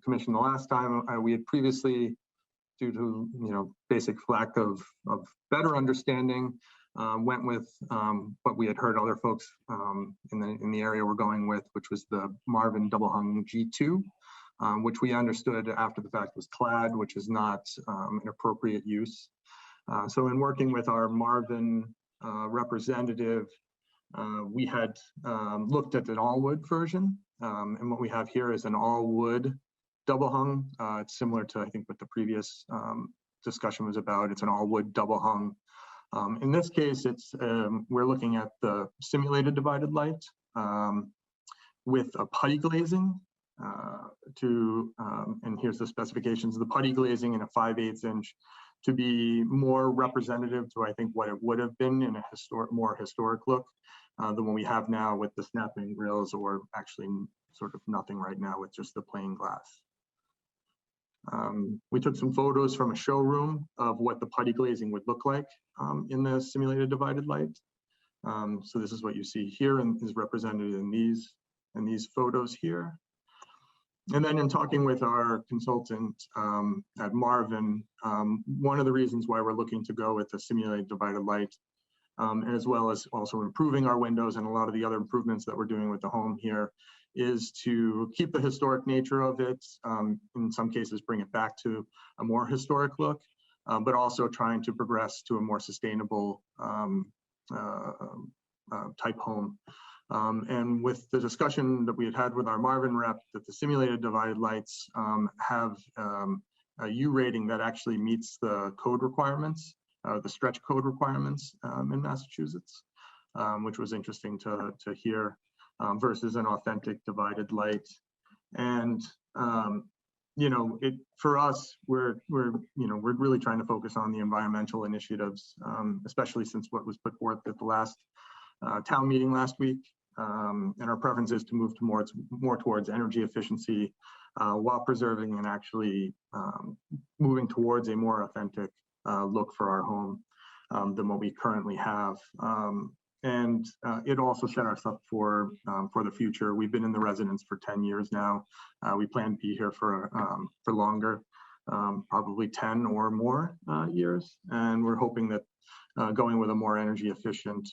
commission the last time. We had previously, due to basic lack of better understanding, went with what we had heard other folks in the area were going with, which was the Marvin double hung G2, which we understood after the fact was clad, which is not an appropriate use. So in working with our Marvin representative, we had looked at an all wood version, and what we have here is an all wood double hung. It's similar to, I think, what the previous discussion was about. It's an all wood double hung. In this case, we're looking at the simulated divided light with a putty glazing and here's the specifications of the putty glazing in a 5/8 inch to be more representative to, I think, what it would have been in a more historic look than what we have now with the snapping grills, or actually sort of nothing right now with just the plain glass. We took some photos from a showroom of what the putty glazing would look like in the simulated divided light. So this is what you see here and is represented in these photos here. And then in talking with our consultant at Marvin, one of the reasons why we're looking to go with the simulated divided light, as well as also improving our windows and a lot of the other improvements that we're doing with the home here, is to keep the historic nature of it, in some cases bring it back to a more historic look, but also trying to progress to a more sustainable type home. And with the discussion that we had with our Marvin rep, that the simulated divided lights have a U rating that actually meets the code requirements, the stretch code requirements in Massachusetts, which was interesting to hear, versus an authentic divided light. And you know, for us, we're really trying to focus on the environmental initiatives, especially since what was put forth at the last town meeting last week. And our preference is to move more towards energy efficiency while preserving and actually moving towards a more authentic look for our home than what we currently have. And it also set us up for the future. We've been in the residence for 10 years now. We plan to be here for longer, probably 10 or more years. And we're hoping that going with a more energy efficient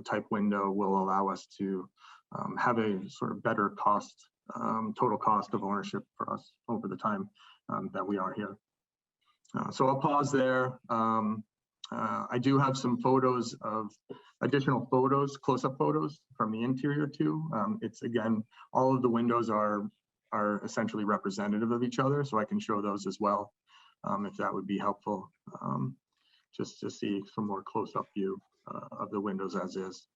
type window will allow us to have a sort of better cost, total cost of ownership for us over the time that we are here. So I'll pause there. I do have some photos of additional photos, close-up photos from the interior too. It's again, all of the windows are essentially representative of each other, so I can show those as well, if that would be helpful. Just to see some more close-up view of the windows as is.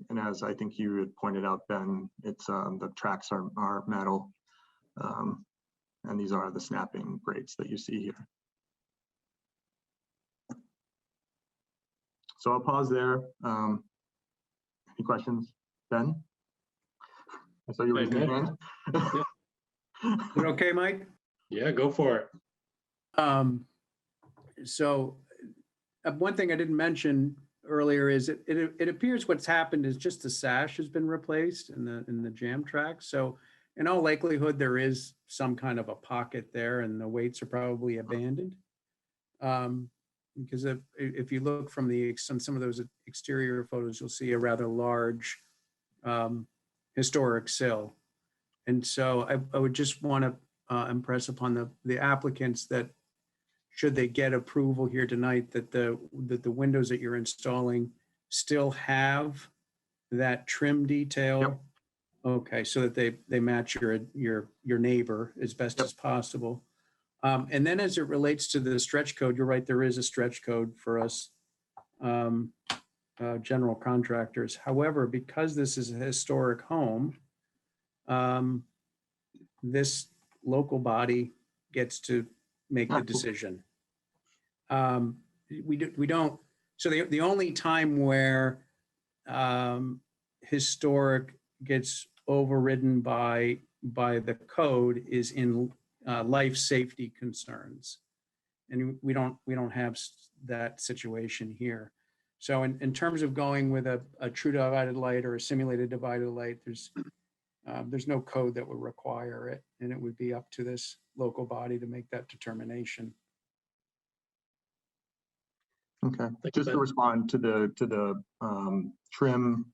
And as I think you had pointed out, Ben, it's the tracks are metal, and these are the snapping grates that you see here. So I'll pause there. Any questions, Ben? I saw you raised your hand. Is it okay, Mike? Yeah, go for it. So one thing I didn't mention earlier is it appears what's happened is just the sash has been replaced in the jam track. So in all likelihood, there is some kind of a pocket there, and the weights are probably abandoned. Because if you look from some of those exterior photos, you'll see a rather large historic sill. And so I would just want to impress upon the applicants that should they get approval here tonight, that the windows that you're installing still have that trim detail. Yep. Okay, so that they match your neighbor as best as possible. And then as it relates to the stretch code, you're right, there is a stretch code for us general contractors. However, because this is a historic home, this local body gets to make the decision. We don't. So the only time where historic gets overridden by the code is in life safety concerns, and we don't have that situation here. So in terms of going with a true divided light or a simulated divided light, there's no code that would require it, and it would be up to this local body to make that determination. Okay, just to respond to the trim,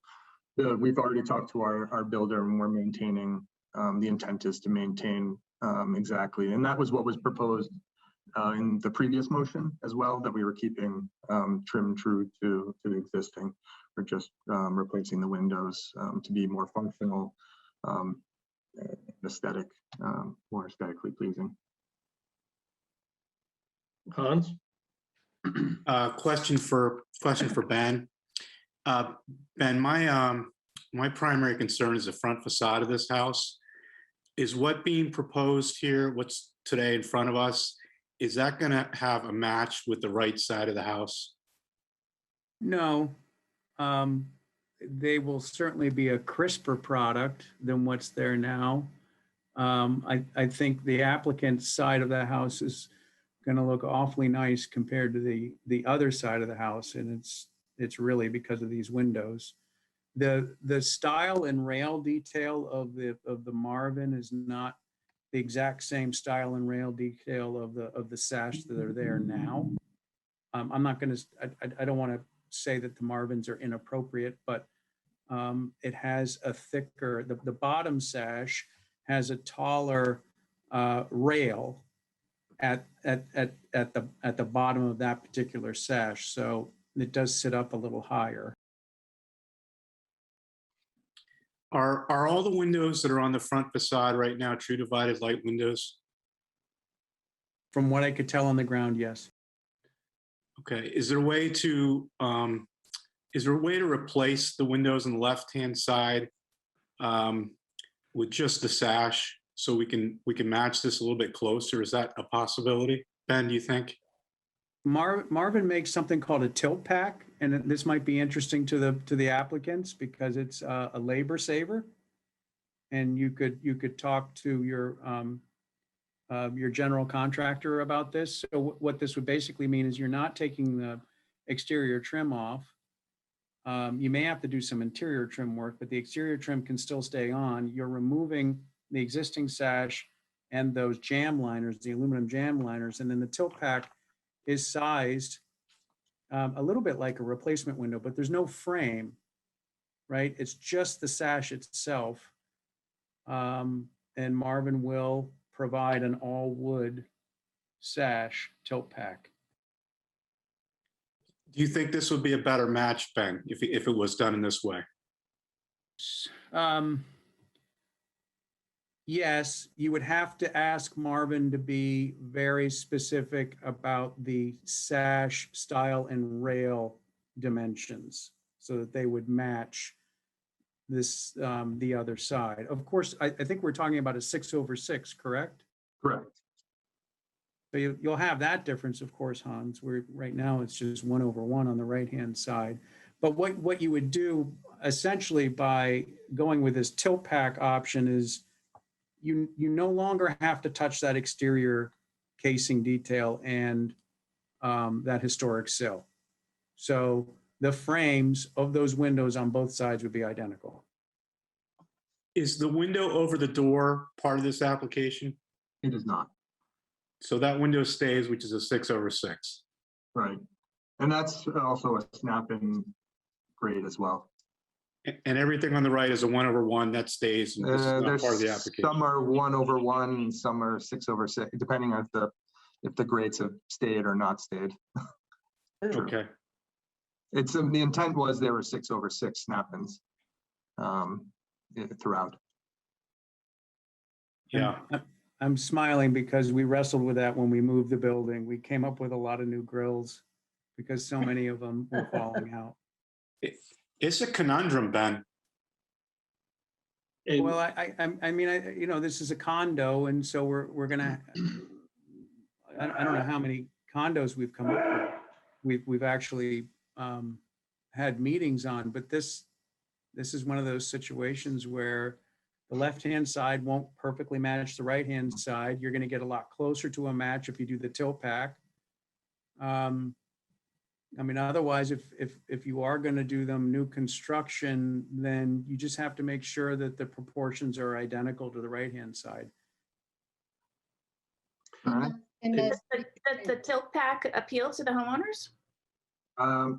we've already talked to our builder, and we're maintaining, the intent is to maintain exactly, and that was what was proposed in the previous motion as well, that we were keeping trim true to the existing. We're just replacing the windows to be more functional, aesthetic, more aesthetically pleasing. Hans? Question for Ben. Ben, my primary concern is the front facade of this house. Is what being proposed here, what's today in front of us, is that going to have a match with the right side of the house? No, they will certainly be a crisper product than what's there now. I think the applicant's side of the house is going to look awfully nice compared to the other side of the house, and it's really because of these windows. The style and rail detail of the Marvin is not the exact same style and rail detail of the sash that are there now. I'm not going to. I don't want to say that the Marvins are inappropriate, but it has a thicker. The bottom sash has a taller rail at the bottom of that particular sash, so it does sit up a little higher. Are all the windows that are on the front facade right now true divided light windows? From what I could tell on the ground, yes. Okay, is there a way to replace the windows on the left-hand side with just the sash so we can match this a little bit closer? Is that a possibility, Ben, do you think? Marvin makes something called a tilt pack, and this might be interesting to the applicants because it's a labor saver. And you could talk to your general contractor about this. So what this would basically mean is you're not taking the exterior trim off. You may have to do some interior trim work, but the exterior trim can still stay on. You're removing the existing sash and those jam liners, the aluminum jam liners, and then the tilt pack is sized a little bit like a replacement window, but there's no frame, right? It's just the sash itself. And Marvin will provide an all wood sash tilt pack. Do you think this would be a better match, Ben, if it was done in this way? Yes, you would have to ask Marvin to be very specific about the sash style and rail dimensions so that they would match this, the other side. Of course, I think we're talking about a 6/6, correct? Correct. So you'll have that difference, of course, Hans, where right now it's just 1/1 on the right-hand side. But what you would do essentially by going with this tilt pack option is you no longer have to touch that exterior casing detail and that historic sill. So the frames of those windows on both sides would be identical. Is the window over the door part of this application? It is not. So that window stays, which is a 6/6. Right. And that's also a snap-in grade as well. And everything on the right is a 1/1 that stays. And this is not part of the application. Some are 1/1 and some are 6/6, depending on if the grades have stayed or not stayed. Okay. It's the intent was there were 6/6 snap-ins throughout. Yeah. I'm smiling because we wrestled with that when we moved the building. We came up with a lot of new grills because so many of them were falling out. It's a conundrum, Ben. Well, I mean, this is a condo, and so we're gonna. I don't know how many condos we've come up with. We've actually had meetings on, but this is one of those situations where the left-hand side won't perfectly match the right-hand side. You're going to get a lot closer to a match if you do the tilt pack. I mean, otherwise, if you are going to do them new construction, then you just have to make sure that the proportions are identical to the right-hand side. All right. And Does the tilt pack appeal to the homeowners? I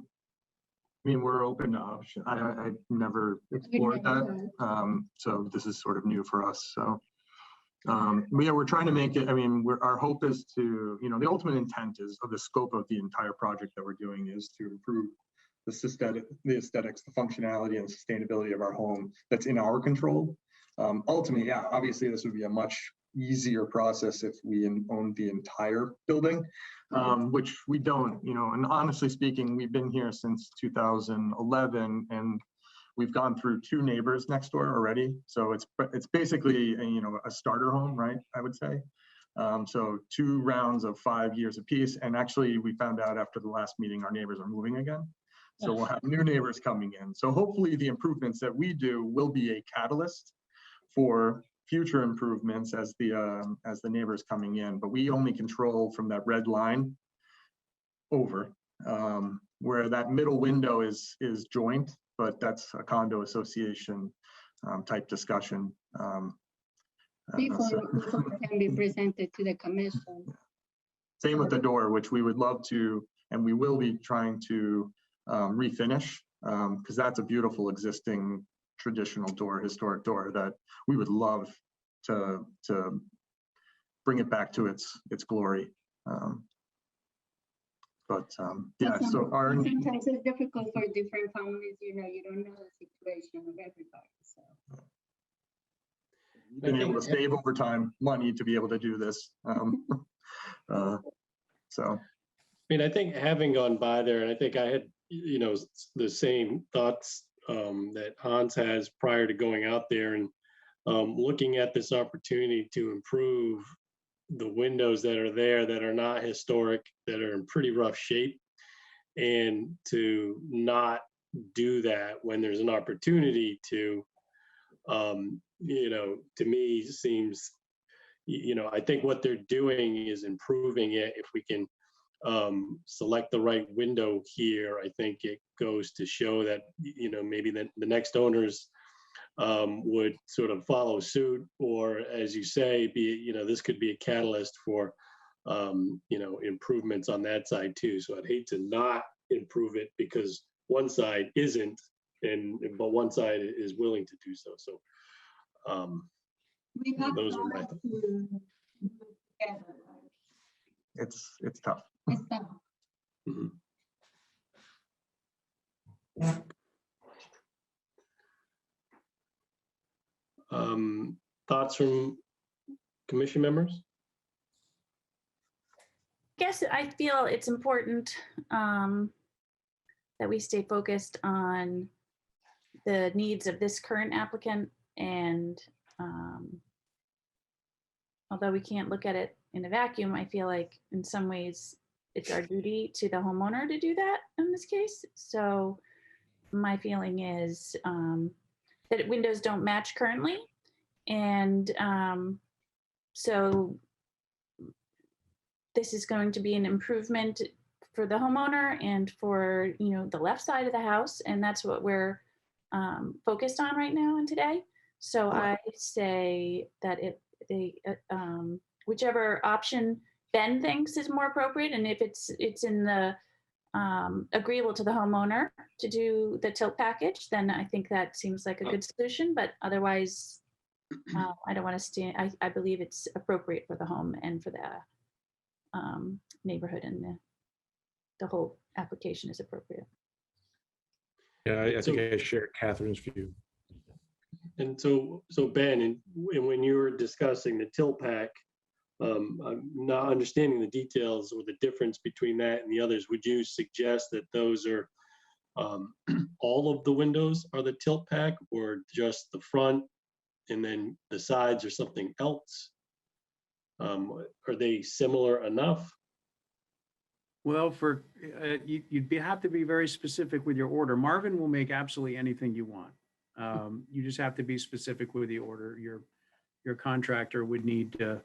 mean, we're open to option. I've never explored that. So this is sort of new for us. So yeah, we're trying to make it, I mean, our hope is to, the ultimate intent is of the scope of the entire project that we're doing is to improve the aesthetics, the functionality and sustainability of our home that's in our control. Ultimately, yeah, obviously this would be a much easier process if we owned the entire building, which we don't, and honestly speaking, we've been here since 2011 and we've gone through 2 neighbors next door already. So it's basically, a starter home, right? I would say. So 2 rounds of 5 years apiece. And actually, we found out after the last meeting, our neighbors are moving again. So we'll have new neighbors coming in. So hopefully the improvements that we do will be a catalyst for future improvements as the neighbors coming in. But we only control from that red line over, where that middle window is joint, but that's a condo association type discussion. Before it can be presented to the commission. Same with the door, which we would love to, and we will be trying to refinish, because that's a beautiful existing traditional door, historic door that we would love to bring it back to its glory. Yeah, so our sometimes it's difficult for different families, you know, you don't know the situation of everybody, so. been able to save over time money to be able to do this. So. I mean, I think having gone by there, and I think I had, you know, the same thoughts that Hans has prior to going out there, and looking at this opportunity to improve the windows that are there that are not historic, that are in pretty rough shape, and to not do that when there's an opportunity to, you know, to me seems, you know, I think what they're doing is improving it. If we can select the right window here, I think it goes to show that, you know, maybe the next owners would sort of follow suit, or as you say, be, you know, this could be a catalyst for, you know, improvements on that side too. So I'd hate to not improve it because one side isn't, but one side is willing to do so. So We have those are my thoughts. It's tough. It's tough. Mhm. Thoughts from commission members? I guess I feel it's important that we stay focused on the needs of this current applicant, and although we can't look at it in a vacuum, I feel like in some ways it's our duty to the homeowner to do that in this case. So my feeling is that windows don't match currently, and so this is going to be an improvement for the homeowner and for, you know, the left side of the house, and that's what we're focused on right now and today. So I say that whichever option Ben thinks is more appropriate, and if it's in the agreeable to the homeowner to do the tilt package, then I think that seems like a good solution. But otherwise, I don't want to stand. I believe it's appropriate for the home and for the neighborhood, and the whole application is appropriate. Yeah, I think I share Catherine's view. And so Ben, and when you were discussing the tilt pack, I'm not understanding the details or the difference between that and the others. Would you suggest that those are all of the windows are the tilt pack, or just the front and then the sides or something else? Are they similar enough? Well, for you'd have to be very specific with your order. Marvin will make absolutely anything you want. You just have to be specific with the order. Your contractor would need to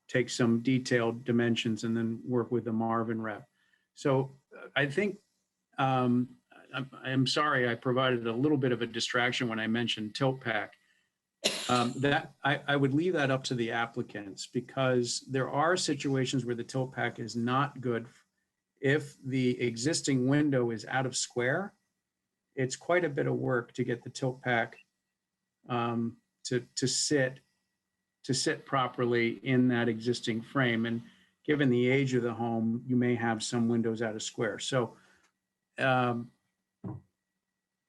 take some detailed dimensions and then work with the Marvin rep. So I think I'm sorry I provided a little bit of a distraction when I mentioned tilt pack. That I would leave that up to the applicants, because there are situations where the tilt pack is not good. If the existing window is out of square, it's quite a bit of work to get the tilt pack to sit properly in that existing frame. And given the age of the home, you may have some windows out of square. So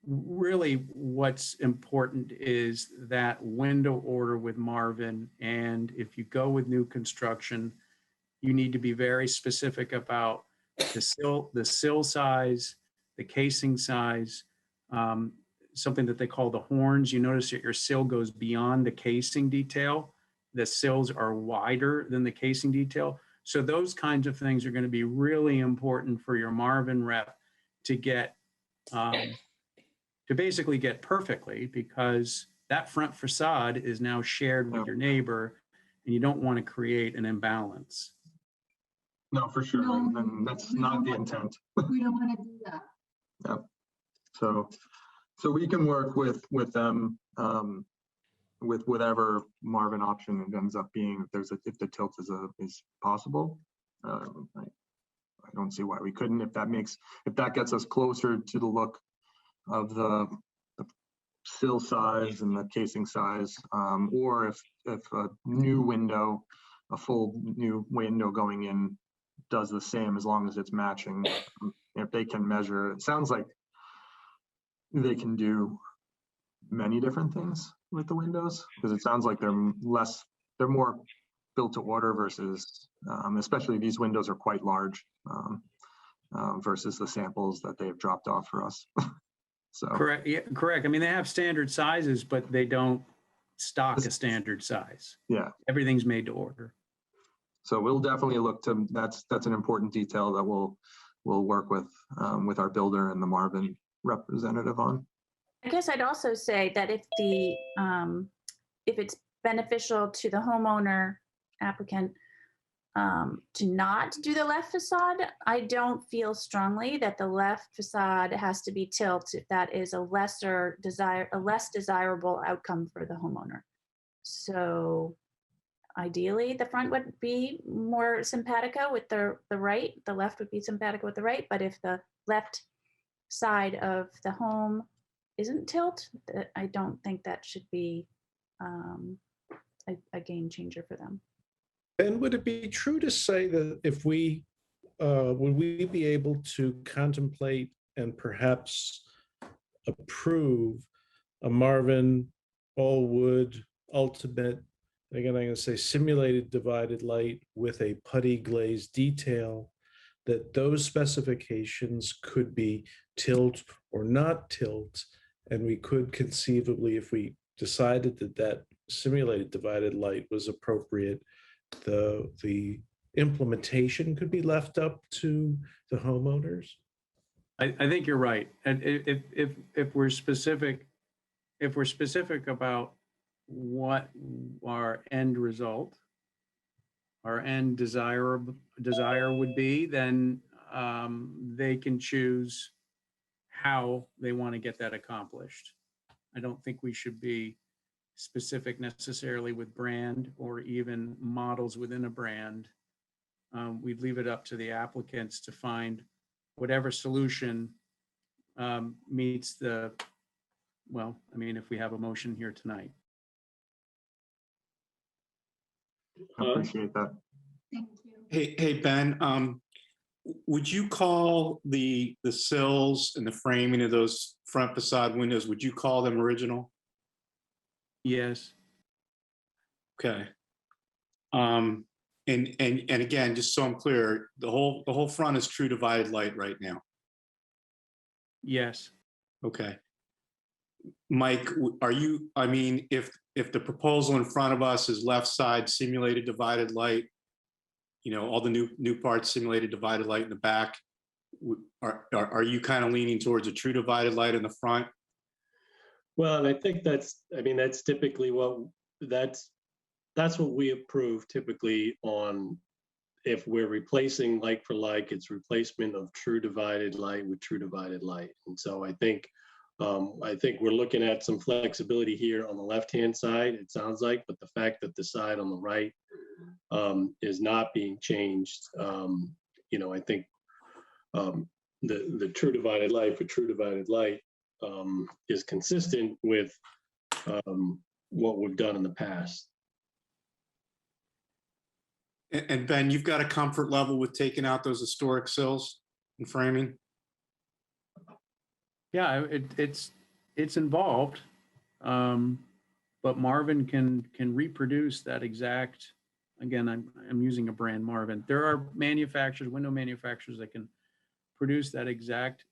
really what's important is that window order with Marvin. And if you go with new construction, you need to be very specific about the sill size, the casing size, something that they call the horns. You notice that your sill goes beyond the casing detail. the sills are wider than the casing detail. So those kinds of things are going to be really important for your Marvin rep to get, to basically get perfectly, because that front facade is now shared with your neighbor, and you don't want to create an imbalance. No, for sure. No, And that's not the intent. We don't want to do that. Yep. So we can work with them with whatever Marvin option it ends up being. If the tilt is possible, I don't see why we couldn't. If that gets us closer to the look of the sill size and the casing size, or if a new window, a full new window going in, does the same, as long as it's matching. If they can measure, it sounds like they can do many different things with the windows, because it sounds like they're more built to order versus, especially these windows are quite large versus the samples that they've dropped off for us. So Correct. Yeah, correct. I mean, they have standard sizes, but they don't stock a standard size. Yeah. Everything's made to order. So we'll definitely look to, that's an important detail that we'll work with our builder and the Marvin representative on. I guess I'd also say that if it's beneficial to the homeowner applicant to not do the left facade, I don't feel strongly that the left facade has to be tilt if that is a less desirable outcome for the homeowner. So ideally, the front would be more simpatico with the right. The left would be simpatico with the right. But if the left side of the home isn't tilt, I don't think that should be a game changer for them. Ben, would it be true to say that if would we be able to contemplate and perhaps approve a Marvin all wood ultimate, again, I'm going to say simulated divided light with a putty glaze detail, that those specifications could be tilt or not tilt, and we could conceivably, if we decided that simulated divided light was appropriate, the implementation could be left up to the homeowners? I think you're right. And if we're specific about what our end result, our end desire would be, then they can choose how they want to get that accomplished. I don't think we should be specific necessarily with brand or even models within a brand. We'd leave it up to the applicants to find whatever solution meets the, well, I mean, if we have a motion here tonight. I appreciate that. Thank you. Hey, Ben, would you call the sills and the framing of those front facade windows, would you call them original? Yes. Okay. And again, just so I'm clear, the whole front is true divided light right now. Yes. Okay. Mike, I mean, if the proposal in front of us is left side simulated divided light, you know, all the new parts simulated divided light in the back, are you kind of leaning towards a true divided light in the front? Well, and I think that's typically that's what we approve typically on, if we're replacing like for like, it's replacement of true divided light with true divided light. And so I think we're looking at some flexibility here on the left-hand side, it sounds like, but the fact that the side on the right is not being changed, you know, I think the true divided light for true divided light is consistent with what we've done in the past. And Ben, you've got a comfort level with taking out those historic sills and framing? Yeah, it's involved, but Marvin can reproduce that exact. Again, I'm using a brand Marvin. There are window manufacturers that can produce that exact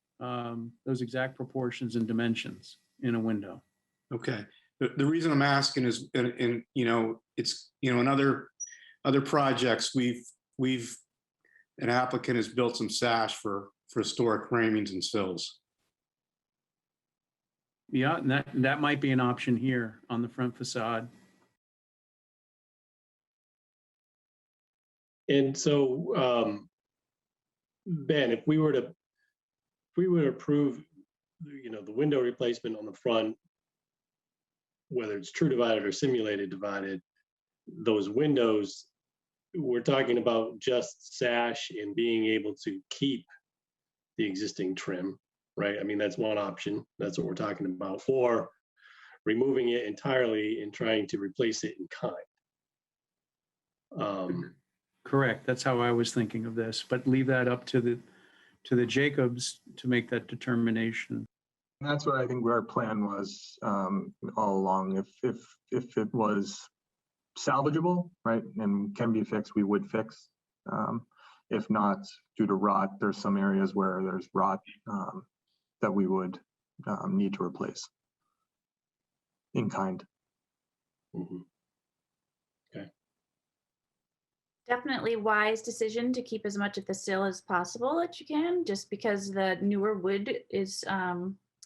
those exact proportions and dimensions in a window. Okay. the reason I'm asking is, in you know, it's, you know, in other projects, an applicant has built some sash for historic framings and sills. Yeah, and that might be an option here on the front facade. And so, Ben, if we were to approve, you know, the window replacement on the front, whether it's true divided or simulated divided, those windows, we're talking about just sash and being able to keep the existing trim, right? I mean, that's one option. That's what we're talking about. Or removing it entirely and trying to replace it in kind. Correct. That's how I was thinking of this, but leave that up to the Jacobs to make that determination. And that's what I think our plan was all along. If it was salvageable, right, and can be fixed, we would fix. If not, due to rot, there's some areas where there's rot that we would need to replace in kind. Mhm. Definitely wise decision to keep as much of the sill as possible that you can, just because the newer wood is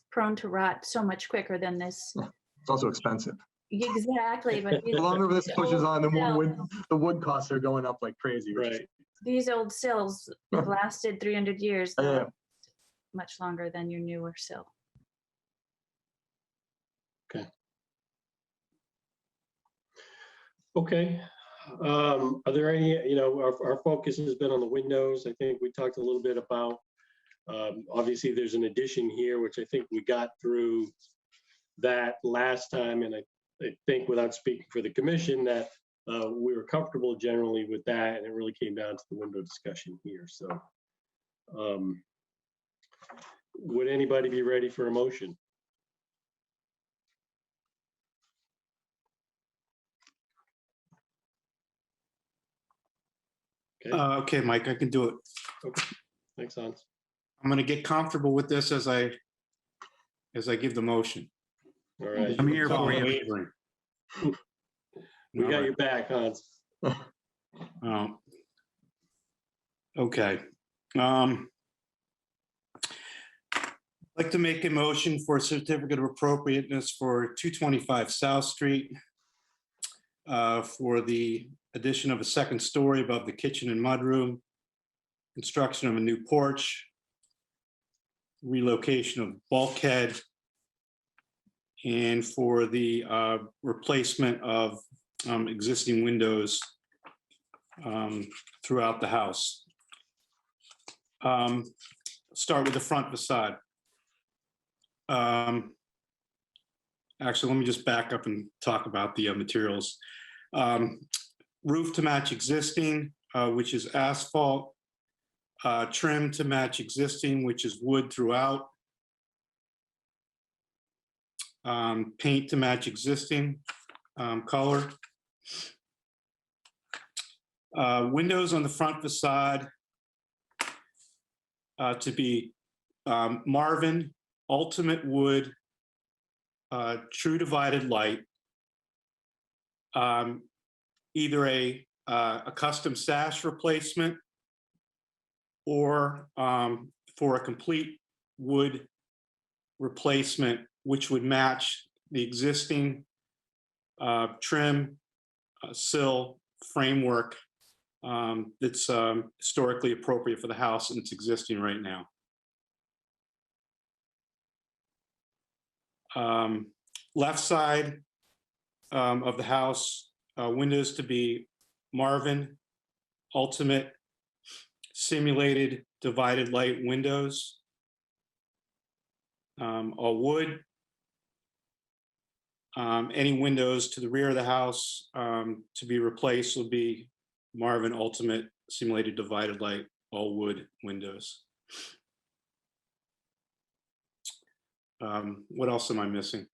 prone to rot so much quicker than this. It's also expensive. Exactly, but The longer this pushes on, the more sills- the wood costs are going up like crazy. Which is- Right. These old sills have lasted 300 years. They'll Yeah. last much longer than your newer sill. Okay. Are there any, you know, our focus has been on the windows. I think we talked a little bit about, obviously there's an addition here, which I think we got through that last time. And I think without speaking for the commission that we were comfortable generally with that. And it really came down to the window discussion here. So would anybody be ready for a motion? Okay, Okay, Mike, I can do it. okay. Thanks, Hans. I'm going to get comfortable with this as I give the motion. All right. I'm here for you. Wavering. We All got right. your back, Hans. Okay. I'd like to make a motion for a certificate of appropriateness for 225 South Street for the addition of a second story above the kitchen and mudroom, construction of a new porch, relocation of bulkhead, and for the replacement of existing windows throughout the house. Start with the front facade. Actually, let me just back up and talk about the materials. Roof to match existing, which is asphalt. Trim to match existing, which is wood throughout. Paint to match existing color. Windows on the front facade to be Marvin Ultimate Wood True Divided Light. Either a custom sash replacement or for a complete wood replacement, which would match the existing trim, sill, framework that's historically appropriate for the house and it's existing right now. Left side of the house, windows to be Marvin Ultimate Simulated Divided Light windows, all wood. Any windows to the rear of the house to be replaced will be Marvin Ultimate Simulated Divided Light, all wood windows. What else am I missing?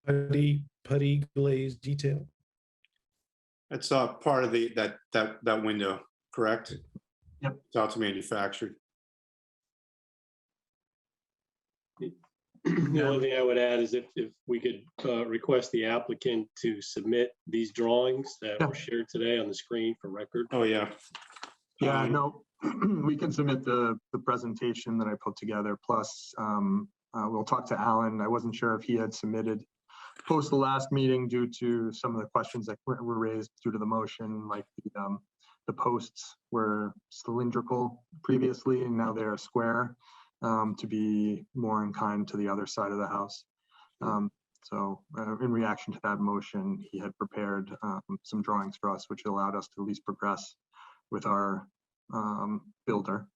Putty glaze detail. That's part of that window, correct? Yep. It's out to manufactured. The only thing I would add is if we could request the applicant to submit these drawings that were shared today on the screen for record. Oh, yeah. Yeah, no, we can submit the presentation that I put together, plus we'll talk to Alan. I wasn't sure if he had submitted post the last meeting due to some of the questions that were raised due to the motion, like the posts were cylindrical previously, and now they're square, to be more in kind to the other side of the house. So in reaction to that motion, he had prepared some drawings for us, which allowed us to at least progress with our builder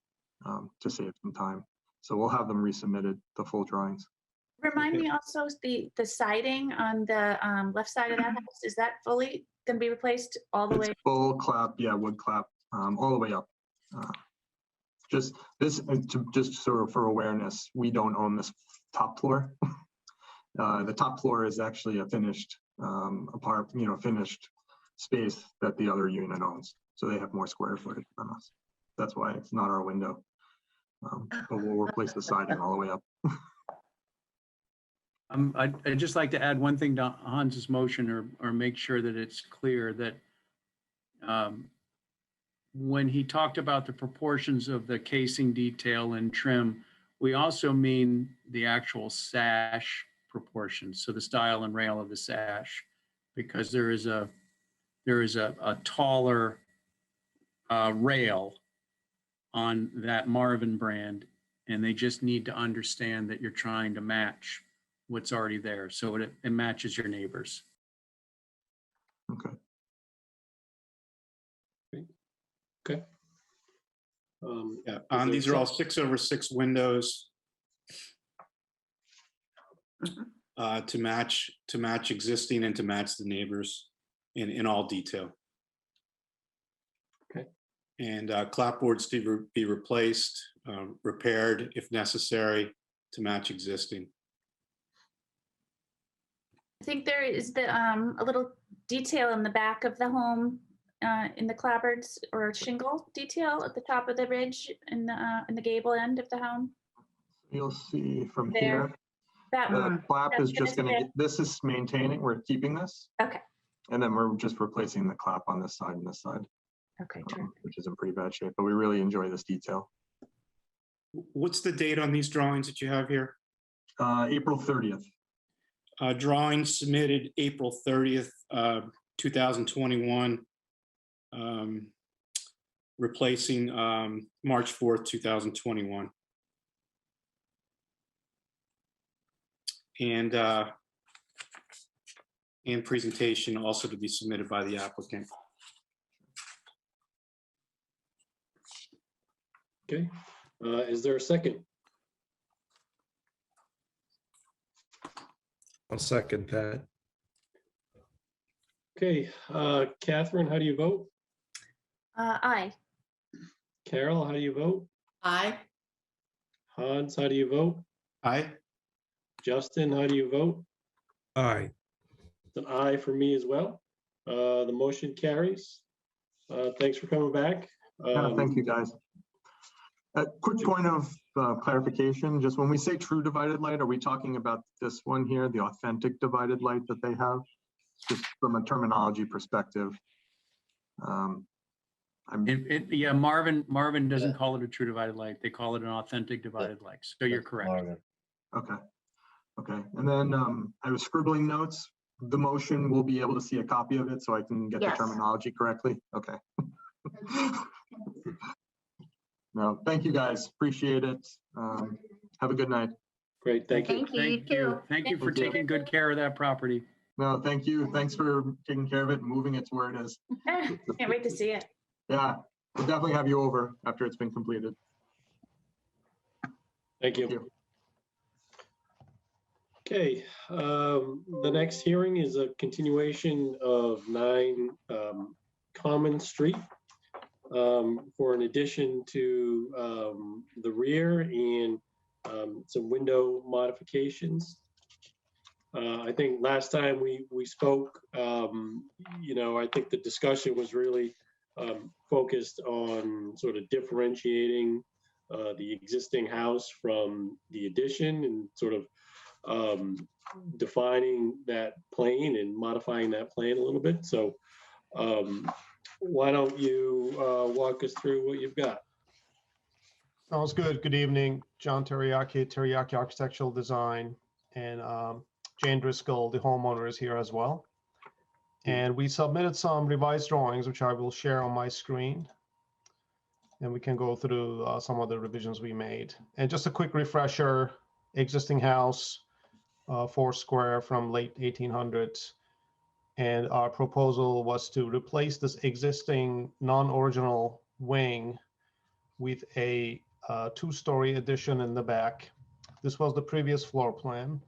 to save some time. So we'll have them resubmitted, the full drawings. Remind me also the siding on the left side of that house, is that fully going to be replaced all the It's way? full clap, yeah, wood clap, all the way up. Just this, just sort of for awareness, we don't own this top floor. The top floor is actually a finished finished space that the other unit owns. So they have more square footage than us. That's why it's not our window. But we'll replace the siding all the way up. I'd just like to add one thing to Hans's motion, or make sure that it's clear that when he talked about the proportions of the casing detail and trim, we also mean the actual sash proportions, so the style and rail of the sash, because there is a taller rail on that Marvin brand, and they just need to understand that you're trying to match what's already there, so it matches your neighbors. Okay. Okay. Yeah, these are all 6/6 windows to match existing and to match the neighbors in all detail. Okay. And clapboards to be replaced, repaired if necessary to match existing. I think there is a little detail in the back of the home, in the clapboards or shingle detail at the top of the ridge in the gable end of the home. You'll see from There. here, That the one. flap That's is just gonna gonna stay. get, this is maintaining, we're keeping this. Okay. And then we're just replacing the clap on this side and this side, Okay, terrific. which is in pretty bad shape, but we really enjoy this detail. What's the date on these drawings that you have here? April 30th. Drawings submitted April 30th, 2021, replacing March 4th, 2021. And presentation also to be submitted by the applicant. Okay. Is there a second? I'll second that. Okay. Catherine, how do you vote? Aye. Carol, how do you vote? Aye. Hans, how do you vote? Aye. Justin, how do you vote? Aye. It's an aye for me as well. The motion carries. Thanks for coming back. Yeah, thank you, guys. A quick point of clarification, just when we say true divided light, are we talking about this one here, the authentic divided light that they have? Just from a terminology perspective. Yeah, Marvin doesn't call it a true divided light. They call it an authentic divided light. So you're correct. Okay. Okay. And then I was scribbling notes. The motion, we'll be able to see a copy of it so I can get the Yes. terminology correctly. Okay. No, thank you guys. Appreciate it. Have a good night. Great. Thank you. Thank you, you Thank you. too. Thank you for Thank you. taking good care of that property. No, thank you. Thanks for taking care of it and moving it to where it is. Can't wait to see it. Yeah, we'll definitely have you over after it's been completed. Thank you. Thank you. Okay, the next hearing is a continuation of 9 Common Street for an addition to the rear and some window modifications. I think last time we spoke, I think the discussion was really focused on sort of differentiating the existing house from the addition and sort of defining that plane and modifying that plane a little bit. So why don't you walk us through what you've got? Sounds good. Good evening, John Teriyaki, Teriyaki Architectural Design, and Jane Driscoll, the homeowner, is here as well. And we submitted some revised drawings, which I will share on my screen. And we can go through some of the revisions we made. And just a quick refresher, existing house, 4 square from late 1800s. And our proposal was to replace this existing non-original wing with a 2-story addition in the back. This was the previous floor plan.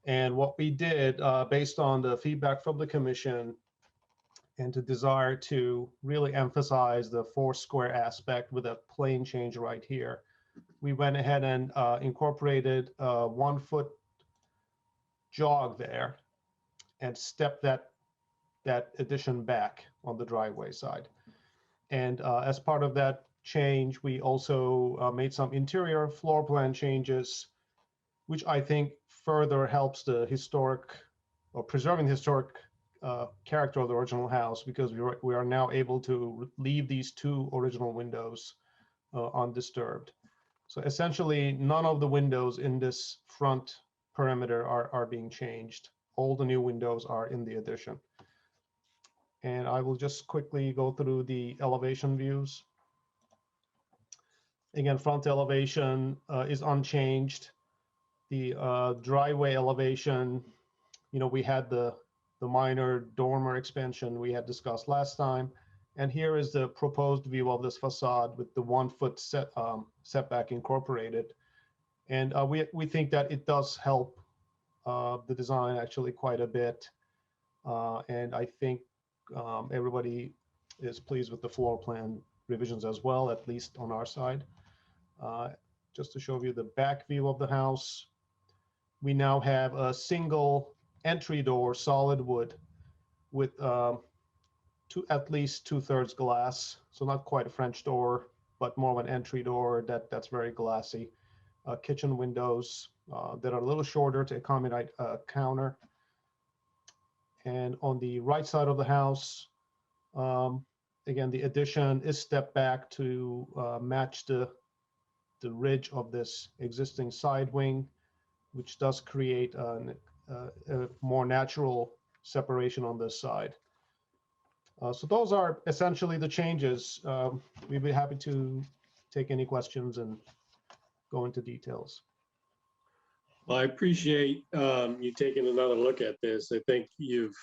And what we did, based on the feedback from the commission and the desire to really emphasize the 4 square aspect with a plane change right here, we went ahead and incorporated a 1-foot jog there and stepped that addition back on the driveway side. And as part of that change, we also made some interior floor plan changes, which I think further helps the historic or preserving the historic character of the original house, because we are now able to leave these 2 original windows undisturbed. So essentially, none of the windows in this front perimeter are being changed. All the new windows are in the addition. And I will just quickly go through the elevation views. Again, front elevation is unchanged. The driveway elevation, we had the minor dormer expansion we had discussed last time. And here is the proposed view of this facade with the 1-foot setback incorporated. And we think that it does help the design actually quite a bit. And I think everybody is pleased with the floor plan revisions as well, at least on our side. Just to show you the back view of the house, we now have a single entry door, solid wood, with at least 2/3 glass. So not quite a French door, but more of an entry door that's very glassy. Kitchen windows that are a little shorter to accommodate a counter. And on the right side of the house, again, the addition is stepped back to match the ridge of this existing side wing, which does create a more natural separation on this side. So those are essentially the changes. We'd be happy to take any questions and go into details. Well, I appreciate you taking another look at this. I think you've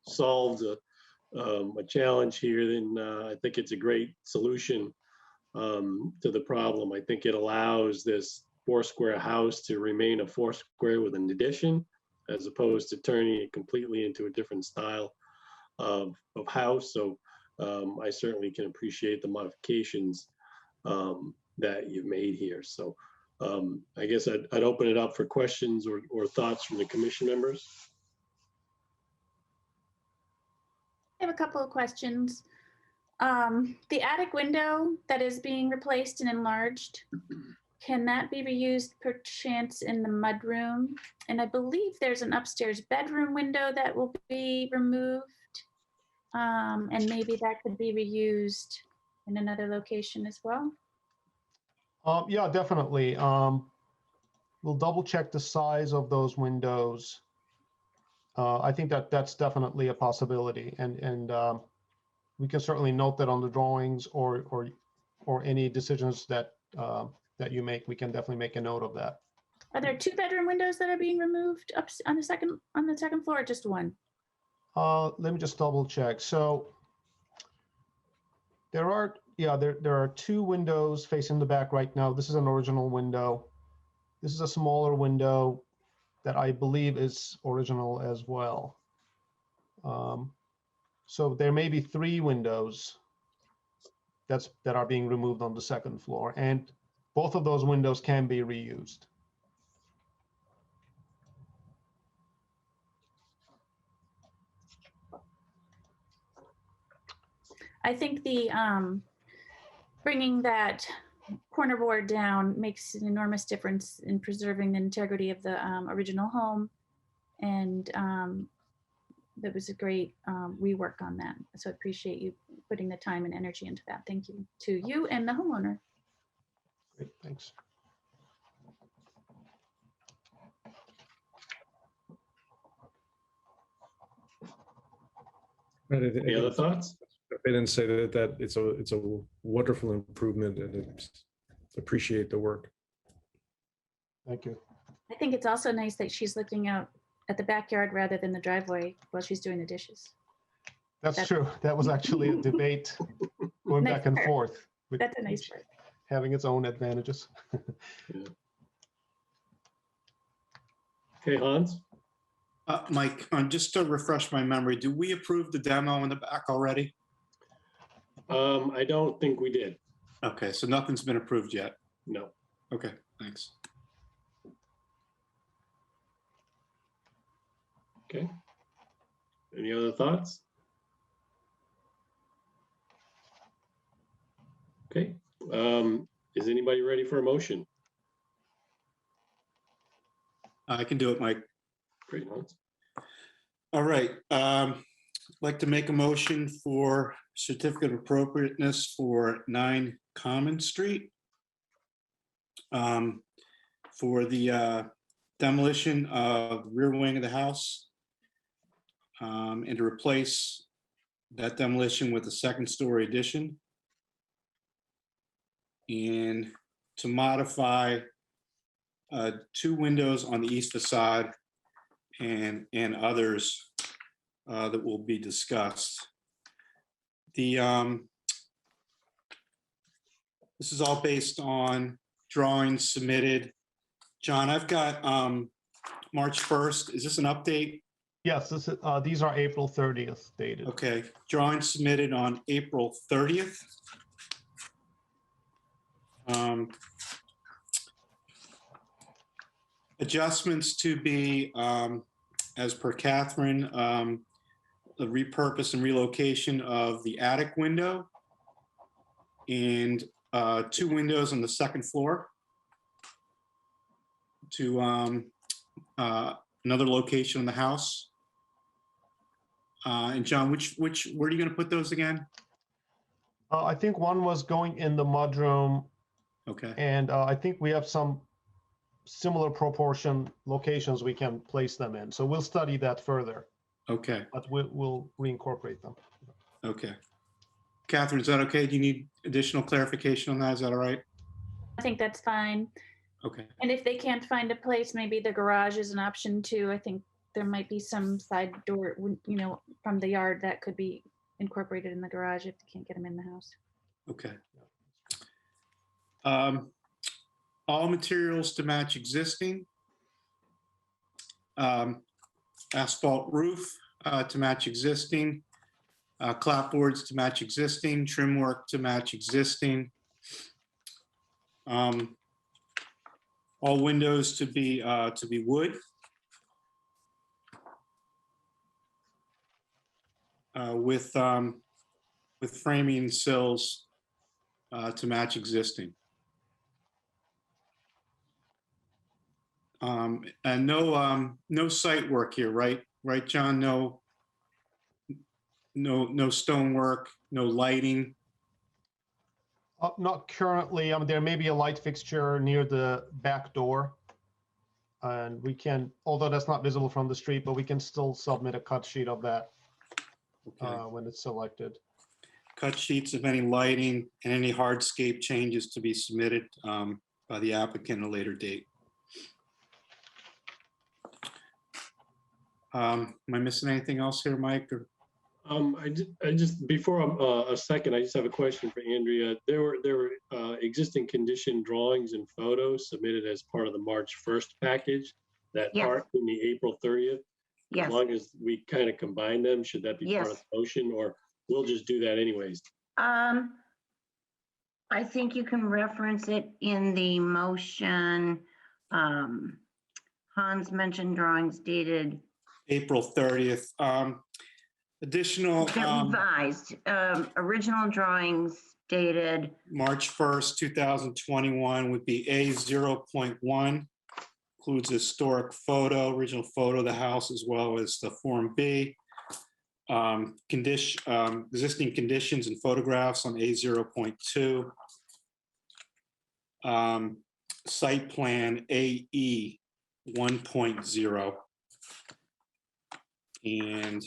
solved a challenge here, and I think it's a great solution to the problem. I think it allows this 4 square house to remain a 4 square with an addition, as opposed to turning it completely into a different style of house. So I certainly can appreciate the modifications that you've made here. So I guess I'd open it up for questions or thoughts from the commission members. I have a couple of questions. The attic window that is being replaced and enlarged, can that be reused perchance in the mudroom? And I believe there's an upstairs bedroom window that will be removed. And maybe that could be reused in another location as well. Yeah, definitely. We'll double check the size of those windows. I think that's definitely a possibility, and we can certainly note that on the drawings or any decisions that you make. We can definitely make a note of that. Are there 2 bedroom windows that are being removed up on the second floor, or just 1? Let me just double check. So there are 2 windows facing the back right now. This is an original window. This is a smaller window that I believe is original as well. So there may be 3 windows that are being removed on the second floor, and both of those windows can be reused. I think the bringing that corner board down makes an enormous difference in preserving the integrity of the original home. And that was a great rework on that. So I appreciate you putting the time and energy into that. Thank you to you and the homeowner. Great, thanks. Any other thoughts? I didn't say that it's a wonderful improvement, and it's appreciate the work. Thank you. I think it's also nice that she's looking out at the backyard rather than the driveway while she's doing the dishes. That's true. That was actually a debate going Nice back and part. forth, with That's a nice part. having its own advantages. Okay, Hans? Mike, just to refresh my memory, do we approve the demo in the back already? I don't think we did. Okay, so nothing's been approved yet. No. Okay, thanks. Okay. Any other thoughts? Okay. Is anybody ready for a motion? I can do it, Mike. Great, Hans. All right. I'd like to make a motion for certificate of appropriateness for 9 Common Street. For the demolition of rear wing of the house. And to replace that demolition with a 2nd-story addition. And to modify 2 windows on the east facade and others that will be discussed. This is all based on drawings submitted. John, I've got March 1st. Is this an update? Yes, this is, these are April 30th dated. Okay, drawings submitted on April 30th. Adjustments to be, as per Catherine, the repurpose and relocation of the attic window and 2 windows on the 2nd floor to another location in the house. And John, where are you going to put those again? I think one was going in the mudroom, Okay. and I think we have some similar proportion locations we can place them in. So we'll study that further, Okay. but we'll reincorporate them. Okay. Catherine, is that okay? Do you need additional clarification on that? Is that all right? I think that's fine. Okay. And if they can't find a place, maybe the garage is an option too. I think there might be some side door, you know, from the yard that could be incorporated in the garage if they can't get them in the house. Okay. All materials to match existing. Asphalt roof to match existing. Clapboards to match existing. Trim work to match existing. All windows to be wood. With framing sills to match existing. And no site work here, right? Right, John? No stonework, no lighting. Not currently. There may be a light fixture near the back door. And we can, although that's not visible from the street, but we can still submit a cut sheet of that when it's selected. Cut sheets of any lighting and any hardscape changes to be submitted by the applicant at a later date. Am I missing anything else here, Mike? Or? I just before a second, I just have a question for Andrea. There were existing condition drawings and photos submitted as part of the March 1st package that Yes. aren't in the April 30th. Yes. As long as we kind of combine them, should that be part of Yes. the motion, or we'll just do that anyways? I think you can reference it in the motion. Hans mentioned drawings dated. April 30th. Additional, Revised, original drawings dated, March 1st, 2021 would be A 0.1, includes historic photo, original photo of the house, as well as the Form B. Existing conditions and photographs on A 0.2. Site plan AE 1.0. And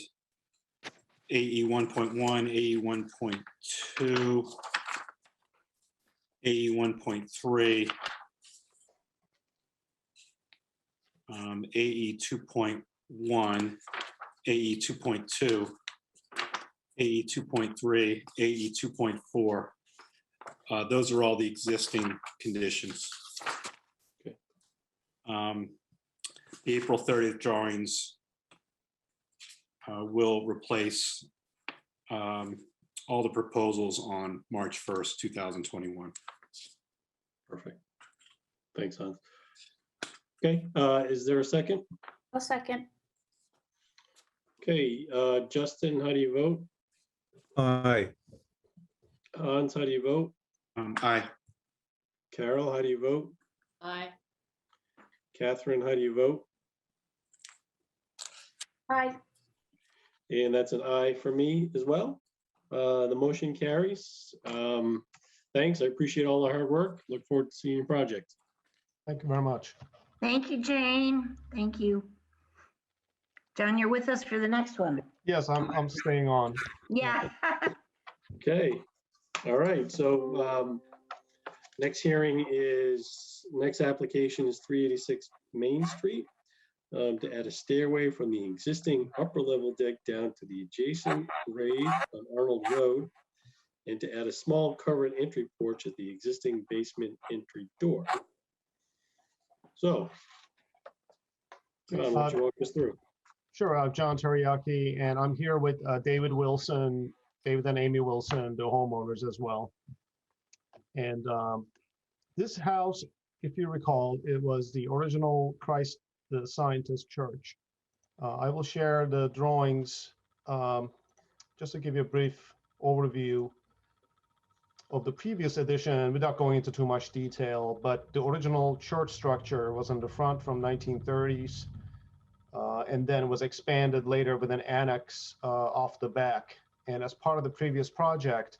AE 1.1, AE 1.2, AE 1.3, AE 2.1, AE 2.2, AE 2.3, AE 2.4. Those are all the existing conditions. Okay. The April 30th drawings will replace all the proposals on March 1st, 2021. Perfect. Thanks, Hans. Okay, is there a second? I'll second. Okay, Justin, how do you vote? Aye. Hans, how do you vote? Aye. Carol, how do you vote? Aye. Catherine, how do you vote? Aye. And that's an aye for me as well. The motion carries. Thanks, I appreciate all the hard work. Look forward to seeing your project. Thank you very much. thank you, Jane. Thank you. John, you're with us for the next one. Yes, I'm staying on. Yeah. Okay, all right, so next application is 386 Main Street. To add a stairway from the existing upper level deck down to the adjacent grade on Arnold Road, and to add a small covered entry porch at the existing basement entry door. So, John, why don't you walk us through? Sure, John Teriyaki, and I'm here with David Wilson, David and Amy Wilson, the homeowners as well. And this house, if you recall, it was the original Christ the Scientist Church. I will share the drawings just to give you a brief overview of the previous edition without going into too much detail, but the original church structure was in the front from 1930s and then was expanded later with an annex off the back. And as part of the previous project,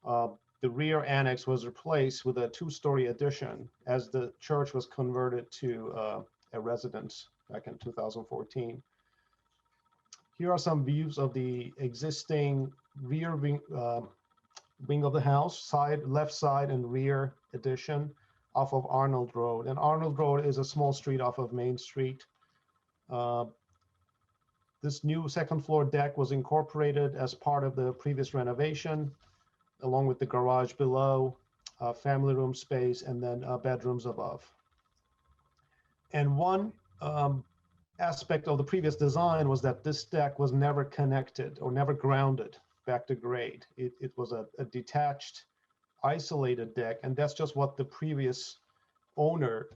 the rear annex was replaced with a two-story addition as the church was converted to a residence back in 2014. Here are some views of the existing rear wing of the house, left side and rear addition off of Arnold Road. And Arnold Road is a small street off of Main Street. This new second floor deck was incorporated as part of the previous renovation, along with the garage below, family room space, and then bedrooms above. And one aspect of the previous design was that this deck was never connected or never grounded back to grade. It was a detached, isolated deck, and that's just what the previous owner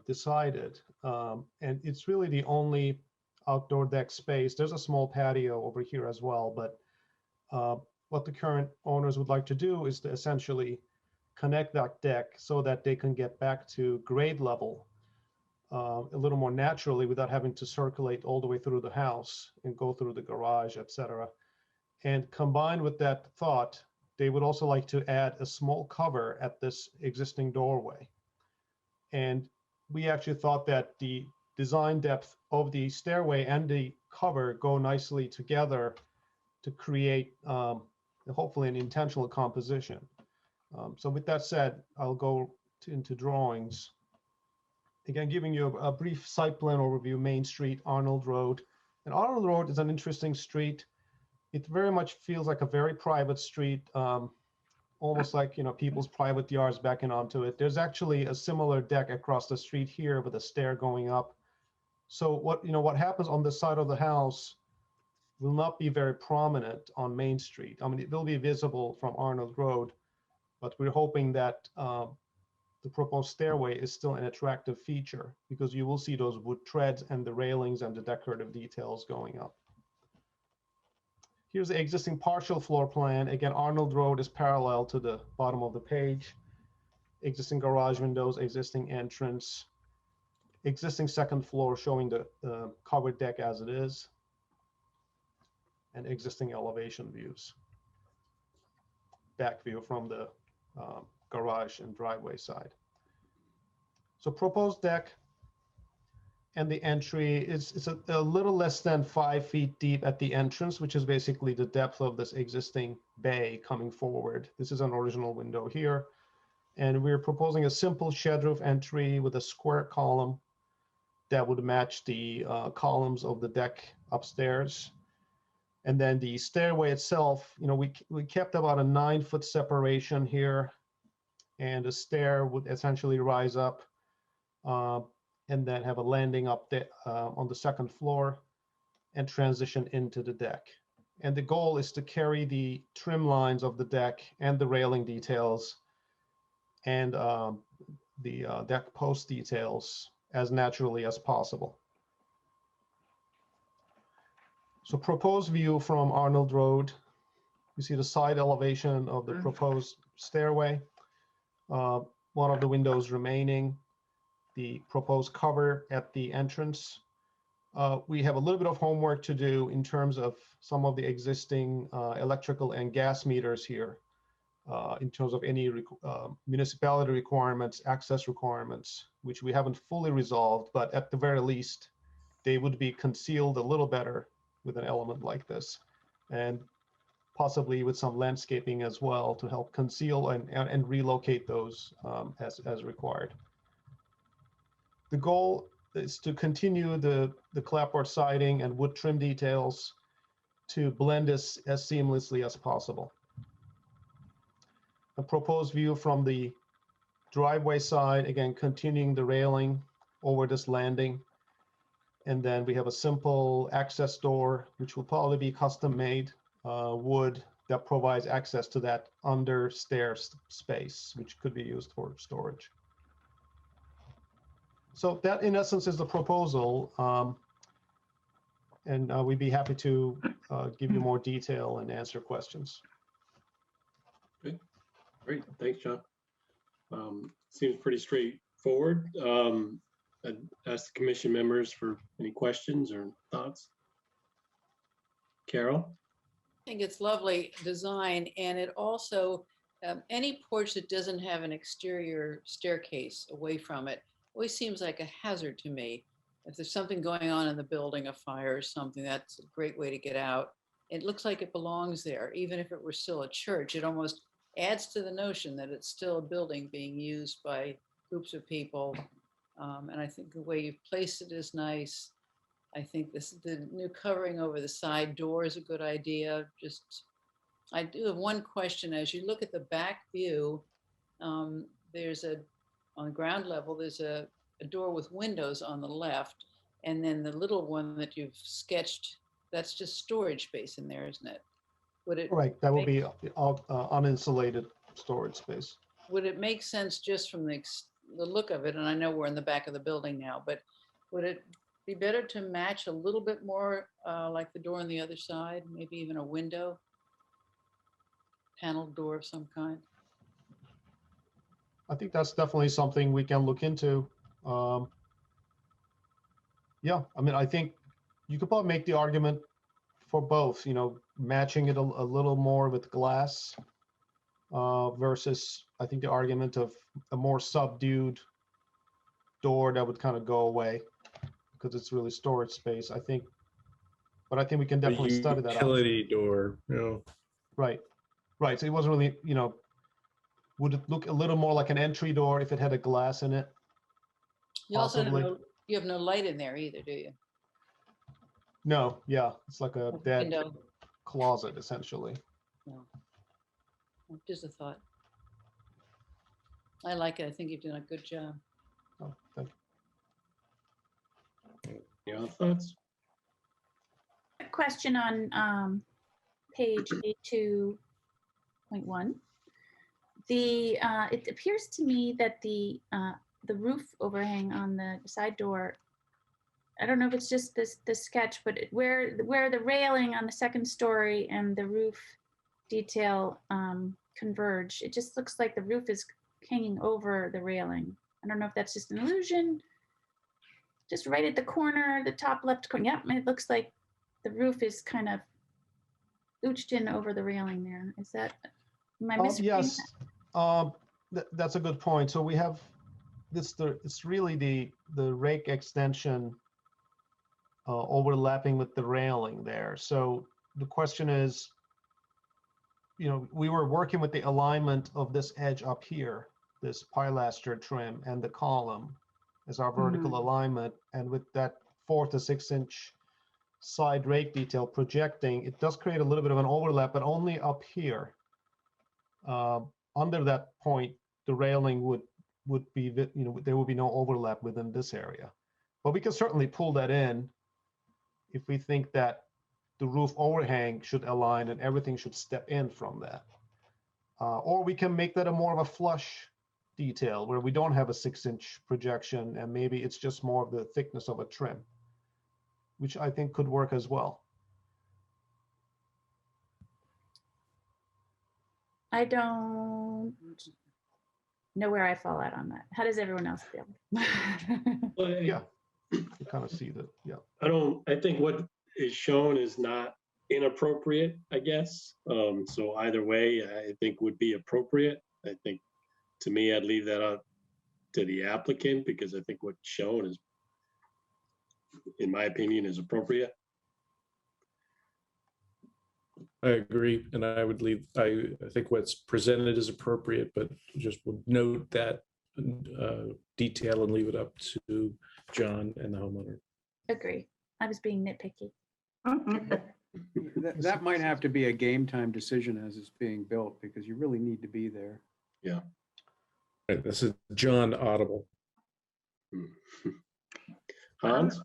decided. And it's really the only outdoor deck space. There's a small patio over here as well, but what the current owners would like to do is to essentially connect that deck so that they can get back to grade level a little more naturally without having to circulate all the way through the house and go through the garage, etc. And combined with that thought, they would also like to add a small cover at this existing doorway. And we actually thought that the design depth of the stairway and the cover go nicely together to create hopefully an intentional composition. So with that said, I'll go into drawings. Again, giving you a brief site plan overview, Main Street, Arnold Road. And Arnold Road is an interesting street. It very much feels like a very private street, almost like, people's private yards backing onto it. There's actually a similar deck across the street here with a stair going up. So what happens on the side of the house will not be very prominent on Main Street. I mean, it will be visible from Arnold Road, but we're hoping that the proposed stairway is still an attractive feature because you will see those wood treads and the railings and the decorative details going up. Here's the existing partial floor plan. Again, Arnold Road is parallel to the bottom of the page. Existing garage windows, existing entrance, existing second floor showing the covered deck as it is, and existing elevation views. Back view from the garage and driveway side. So proposed deck and the entry is a little less than 5 feet deep at the entrance, which is basically the depth of this existing bay coming forward. This is an original window here. And we're proposing a simple shed roof entry with a square column that would match the columns of the deck upstairs. And then the stairway itself, you know, we kept about a 9-foot separation here, and the stair would essentially rise up and then have a landing up there on the second floor and transition into the deck. And the goal is to carry the trim lines of the deck and the railing details and the deck post details as naturally as possible. So proposed view from Arnold Road, you see the side elevation of the proposed stairway, one of the windows remaining, the proposed cover at the entrance. We have a little bit of homework to do in terms of some of the existing electrical and gas meters here, in terms of any municipality requirements, access requirements, which we haven't fully resolved, but at the very least, they would be concealed a little better with an element like this, and possibly with some landscaping as well to help conceal and relocate those as required. The goal is to continue the clapboard siding and wood trim details to blend this as seamlessly as possible. A proposed view from the driveway side, again, continuing the railing over this landing. And then we have a simple access door, which will probably be custom made wood that provides access to that under stairs space, which could be used for storage. So that, in essence, is the proposal. And we'd be happy to give you more detail and answer questions. Okay. Great. Thanks, John. Seems pretty straightforward. I'd ask the commission members for any questions or thoughts. Carol? I think it's lovely design, and it also, any porch that doesn't have an exterior staircase away from it always seems like a hazard to me. If there's something going on in the building, a fire or something, that's a great way to get out. It looks like it belongs there. Even if it were still a church, it almost adds to the notion that it's still a building being used by groups of people. And I think the way you've placed it is nice. I think the new covering over the side door is a good idea. I do have one question. As you look at the back view, on the ground level, there's a door with windows on the left. And then the little one that you've sketched, that's just storage space in there, isn't it? Right, that will be uninsulated storage space. Would it make sense just from the look of it, and I know we're in the back of the building now, but would it be better to match a little bit more like the door on the other side, maybe even a window, paneled door of some kind? I think that's definitely something we can look into. Yeah, I mean, I think you could probably make the argument for both, you know, matching it a little more with glass versus, I think, the argument of a more subdued door that would kind of go away because it's really storage space, I think. But I think we can definitely study that out. Utility door, you know. Right, right. So it wasn't really, you know, would it look a little more like an entry door if it had a glass in it? You also Possibly. you have no light in there either, do you? No, yeah, it's like a dead Window. closet, essentially. No. Just a thought. I like it. I think you've done a good job. Oh, thank you. Any other thoughts? Question on page A2.1. It appears to me that the roof overhang on the side door I don't know if it's just this sketch, but where the railing on the second story and the roof detail converge, it just looks like the roof is hanging over the railing. I don't know if that's just an illusion. Just right at the corner, the top left corner. Yep, it looks like the roof is kind of ooched in over the railing there. Is that, am I misreading Yes, that? that's a good point. So we have this, it's really the rake extension overlapping with the railing there. So the question is, you know, we were working with the alignment of this edge up here, this pilaster trim and the column as our vertical alignment. And with that 4 to 6 inch side rake detail projecting, it does create a little bit of an overlap, but only up here. Under that point, the railing would be, you know, there would be no overlap within this area. But we can certainly pull that in if we think that the roof overhang should align and everything should step in from that. Or we can make that a more of a flush detail where we don't have a 6 inch projection and maybe it's just more of the thickness of a trim, which I think could work as well. I don't know where I fall out on that. How does everyone else feel? Yeah, you kind of see that, yeah. I think what is shown is not inappropriate, I guess. So either way, I think would be appropriate. I think, to me, I'd leave that up to the applicant because I think what's shown is, in my opinion, is appropriate. I agree, and I would leave, I think what's presented is appropriate, but just would note that detail and leave it up to John and the homeowner. Agree. I was being nitpicky. That might have to be a game time decision as it's being built because you really need to be there. Yeah. Right, this is John audible. Hans?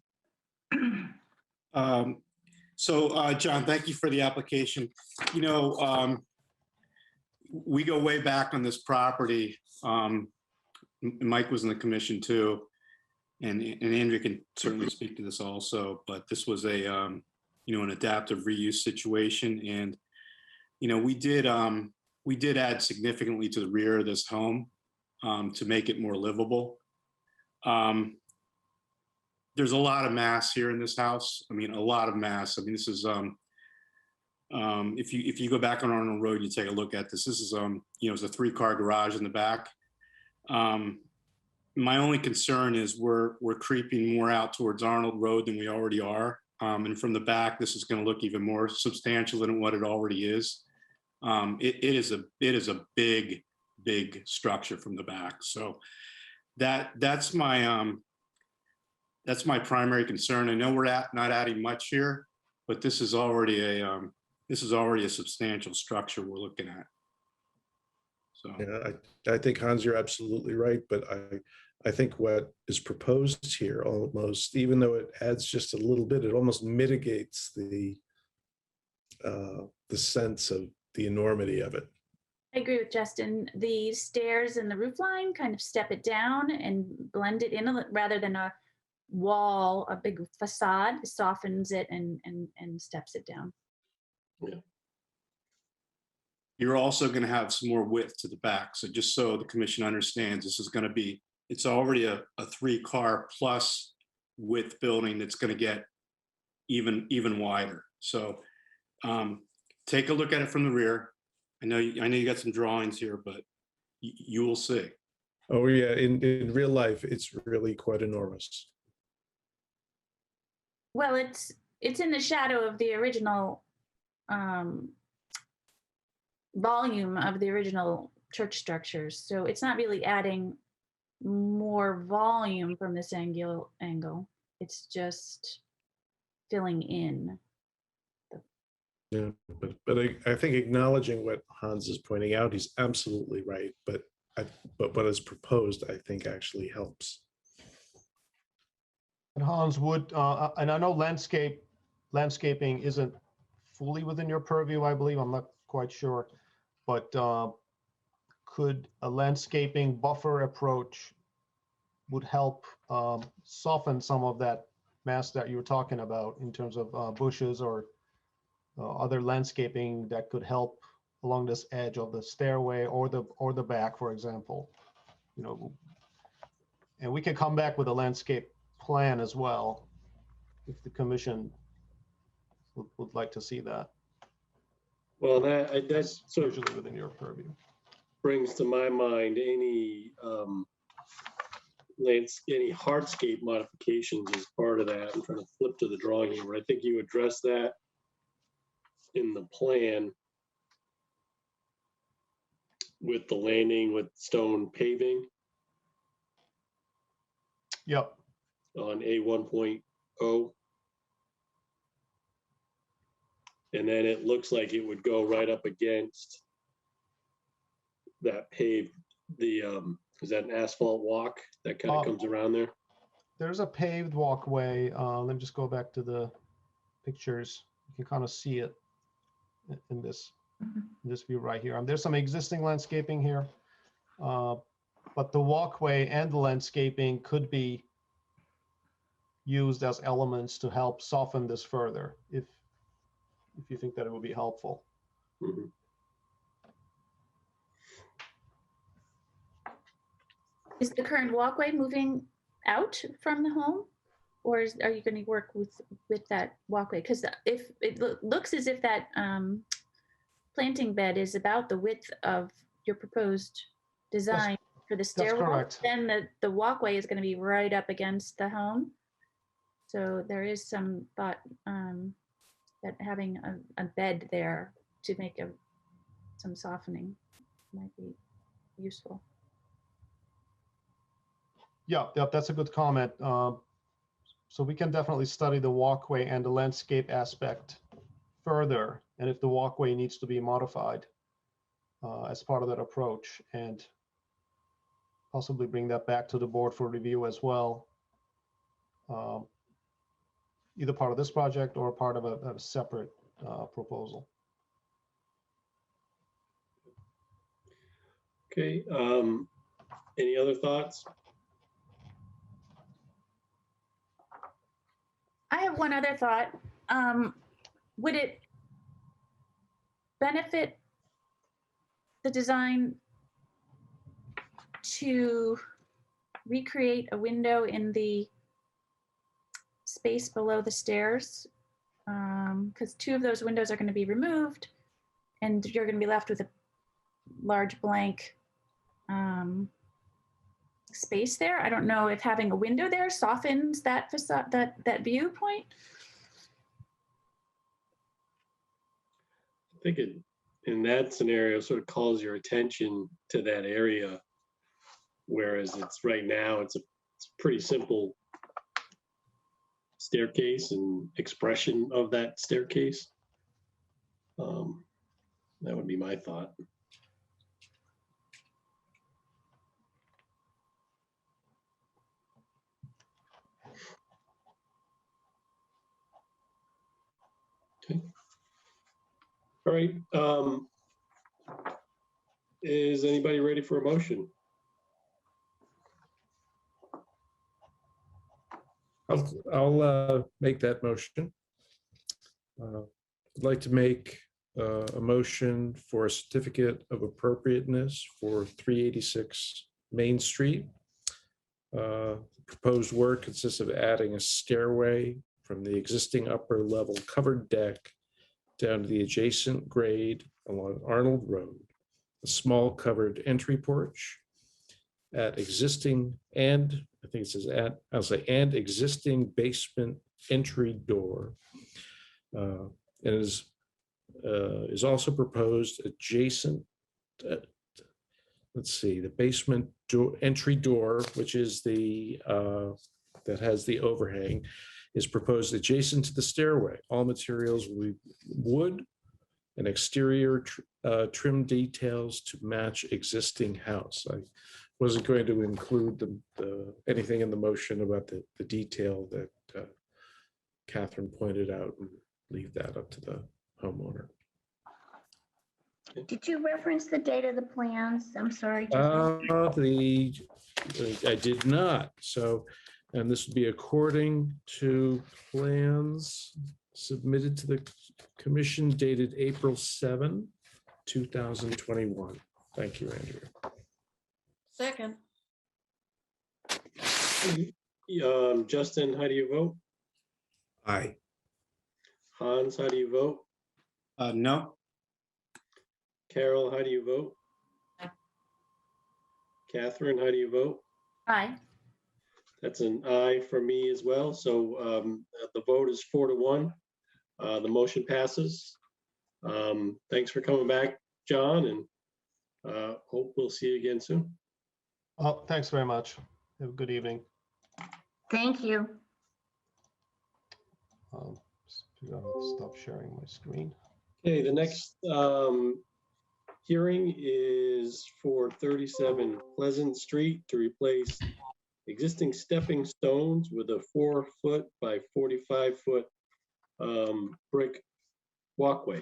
So, John, thank you for the application. You know, we go way back on this property. Mike was in the commission too, and Andrea can certainly speak to this also, but this was a, you know, an adaptive reuse situation. And, you know, we did add significantly to the rear of this home to make it more livable. There's a lot of mass here in this house. I mean, a lot of mass. I mean, this is, if you go back on Arnold Road, you take a look at this. This is, you know, it's a 3-car garage in the back. My only concern is we're creeping more out towards Arnold Road than we already are. And from the back, this is going to look even more substantial than what it already is. It is a big structure from the back. So that's my primary concern. I know we're not adding much here, but this is already a substantial structure we're looking at. So Yeah, I think Hans, you're absolutely right, but I think what is proposed here almost, even though it adds just a little bit, it almost mitigates the sense of the enormity of it. I agree with Justin. The stairs and the roof line kind of step it down and blend it in rather than a wall, a big facade softens it and steps it down. Yeah. You're also going to have some more width to the back. So just so the commission understands, this is going to be, it's already a 3-car plus width building that's going to get even wider. So take a look at it from the rear. I know you got some drawings here, but you will see. Oh yeah, in real life, it's really quite enormous. Well, it's in the shadow of the original volume of the original church structures. So it's not really adding more volume from this angle. It's just filling in. Yeah, but I think acknowledging what Hans is pointing out, he's absolutely right. But what is proposed, I think, actually helps. And Hans, would, and I know landscaping isn't fully within your purview, I believe, I'm not quite sure, but could a landscaping buffer approach would help soften some of that mass that you were talking about in terms of bushes or other landscaping that could help along this edge of the stairway or the back, for example. You know, and we can come back with a landscape plan as well if the commission would like to see that. Well, that's sort of Usually within your purview. brings to my mind any any hardscape modifications as part of that. I'm trying to flip to the drawing here, but I think you addressed that in the plan with the landing with stone paving Yep. on A 1.0. And then it looks like it would go right up against that paved, is that an asphalt walk that kind of comes around there? There's a paved walkway. Let me just go back to the pictures. You can kind of see it in this view right here. There's some existing landscaping here, but the walkway and the landscaping could be used as elements to help soften this further if you think that it would be helpful. Mhm. Is the current walkway moving out from the home? Or are you going to work with that walkway? Because if it looks as if that planting bed is about the width of your proposed design for the stairwell, correct. then the walkway is going to be right up against the home. So there is some thought that having a bed there to make some softening might be useful. Yeah, that's a good comment. So we can definitely study the walkway and the landscape aspect further, and if the walkway needs to be modified as part of that approach, and possibly bring that back to the board for review as well. Either part of this project or part of a separate proposal. Okay, any other thoughts? I have one other thought. Would it benefit the design to recreate a window in the space below the stairs? Because 2 of those windows are going to be removed and you're going to be left with a large blank space there. I don't know if having a window there softens that facade, that viewpoint. I think it, in that scenario, sort of calls your attention to that area, whereas it's right now, it's a pretty simple staircase and expression of that staircase. That would be my thought. Okay. All right. Is anybody ready for a motion? I'll make that motion. I'd like to make a motion for a certificate of appropriateness for 386 Main Street. Proposed work consists of adding a stairway from the existing upper level covered deck down to the adjacent grade along Arnold Road, a small covered entry porch at existing and, I think it says at, I'll say, and existing basement entry door. And is also proposed adjacent, let's see, the basement door, entry door, which is the, that has the overhang, is proposed adjacent to the stairway. All materials will be wood and exterior trim details to match existing house. I wasn't going to include anything in the motion about the detail that Catherine pointed out and leave that up to the homeowner. Did you reference the date of the plans? I'm sorry. I did not. So And this would be according to plans submitted to the commission dated April 7, 2021. Thank you, Andrea. Second. Justin, how do you vote? Aye. Hans, how do you vote? No. Carol, how do you vote? Aye. Catherine, how do you vote? Aye. That's an aye for me as well. So the vote is 4-1. The motion passes. Thanks for coming back, John, and hope we'll see you again soon. Oh, thanks very much. Have a good evening. Thank you. Just figure out how to stop sharing my screen. Okay, the next hearing is for 37 Pleasant Street to replace existing stepping stones with a 4-foot by 45-foot brick walkway.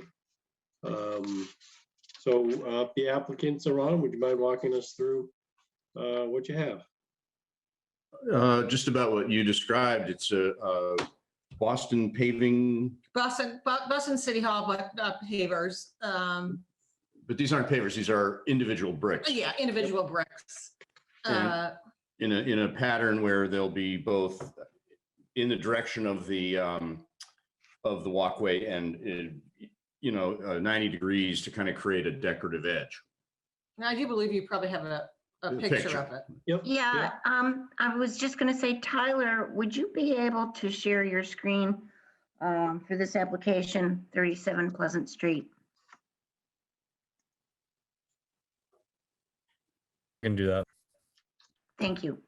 So the applicants are on. Would you mind walking us through what you have? Just about what you described. It's a Boston paving, Boston City Hall, but pavers. but these aren't pavers. These are individual bricks. Yeah, individual bricks. In a pattern where they'll be both in the direction of the walkway and 90 degrees to kind of create a decorative edge. Now, I do believe you probably have a picture of it. Yep. Yeah, I was just gonna say, Tyler, would you be able to share your screen for this application, 37 Pleasant Street? I can do that. Thank you.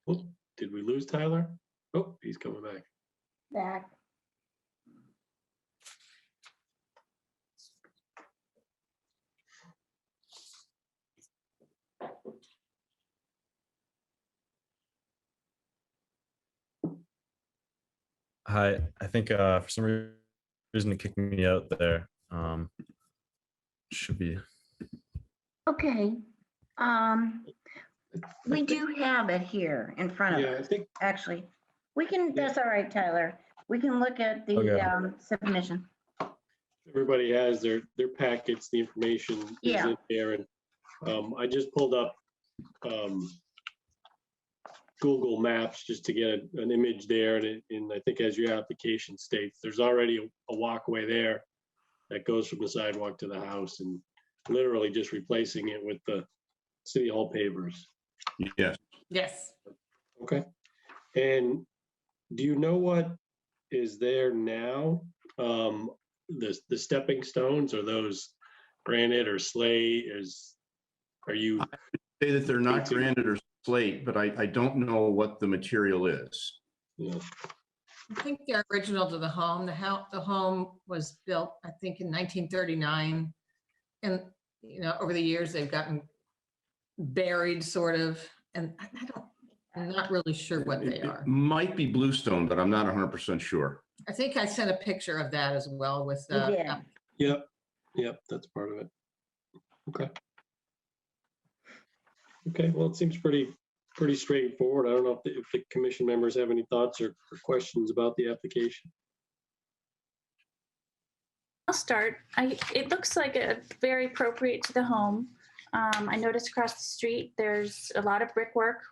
Oh, did we lose Tyler? Oh, he's coming back. Back. Hi, I think for some reason it kicked me out there. Should be. Okay. We do have it here in front of Yeah, I us, think actually. We can, that's all right, Tyler. We can look at the Okay. submission. everybody has their packets, the information is Yeah. in there. And I just pulled up Google Maps just to get an image there. And I think as your application states, there's already a walkway there that goes from the sidewalk to the house and literally just replacing it with the City Hall pavers. Yes. Yes. Okay. And do you know what is there now? The stepping stones, are those granite or slate? Are you? Say that they're not granite or slate, but I don't know what the material is. Yeah. I think they're original to the home. The home was built, I think, in 1939. And, over the years, they've gotten buried sort of, and I'm not really sure what they It are. might be bluestone, but I'm not 100% sure. I think I sent a picture of that as well with You did. Yep, that's part of it. Okay. Okay, well, it seems pretty straightforward. I don't know if the commission members have any thoughts or questions about the application. I'll start. It looks like a very appropriate to the home. I noticed across the street, there's a lot of brickwork,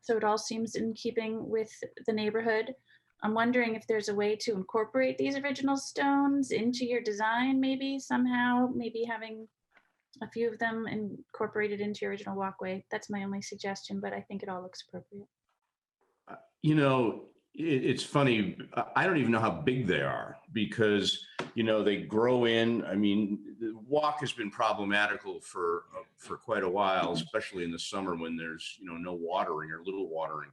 so it all seems in keeping with the neighborhood. I'm wondering if there's a way to incorporate these original stones into your design, maybe somehow, maybe having a few of them incorporated into your original walkway. That's my only suggestion, but I think it all looks appropriate. You know, it's funny. I don't even know how big they are because, you know, they grow in. I mean, the walk has been problematical for quite a while, especially in the summer when there's, you know, no watering or little watering.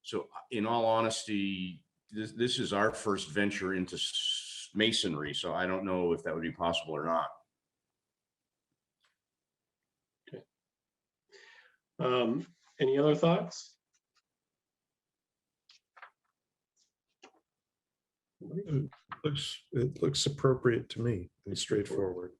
So in all honesty, this is our first venture into masonry. So I don't know if that would be possible or not. Okay. Any other thoughts? It looks appropriate to me and straightforward.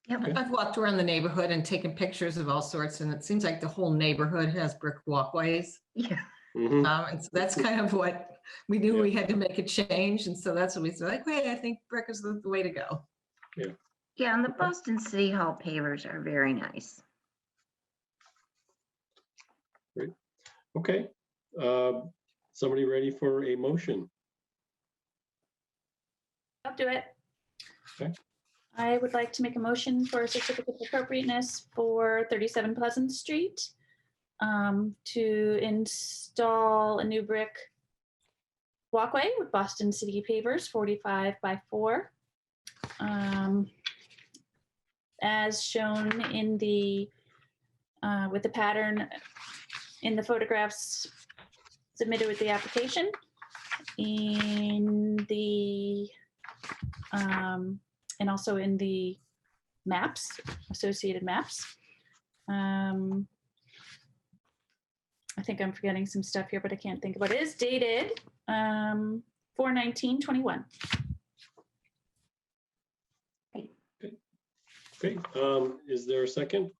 Yep. I've walked around the neighborhood and taken pictures of all sorts, and it seems like the whole neighborhood has brick walkways. Yeah. Mhm. And so that's kind of what we knew we had to make a change. And so that's what we said, like, wait, I think brick is the way to go. Yeah, and the Boston City Hall pavers are very nice. Great. Okay. Somebody ready for a motion? I'll do it. Okay. I would like to make a motion for a certificate of appropriateness for 37 Pleasant Street to install a new brick walkway with Boston City pavers, 45 by 4. As shown in the, with the pattern in the photographs submitted with the application, in the, and also in the maps, associated maps. I think I'm forgetting some stuff here, but I can't think of what it is. Dated 4/19/21. Okay. Is there a second?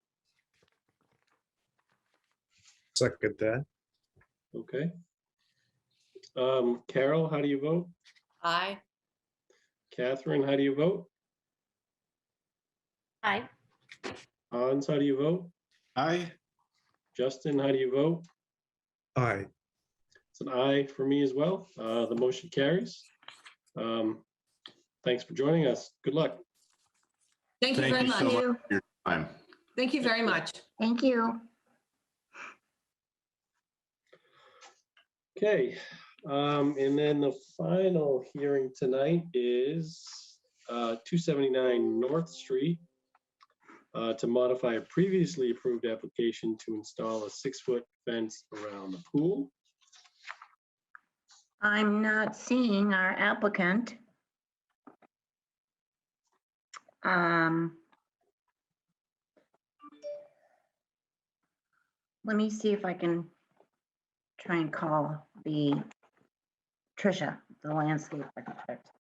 Second that. Okay. Carol, how do you vote? Aye. Catherine, how do you vote? Aye. Hans, how do you vote? Aye. Justin, how do you vote? Aye. It's an aye for me as well. The motion carries. Thanks for joining us. Good luck. Thank you very you so much. much for your time. Thank you very much. Thank you. Okay. And then the final hearing tonight is 279 North Street to modify a previously approved application to install a 6-foot fence around the pool. I'm not seeing our applicant. Let me see if I can try and call Tricia, the landscape architect.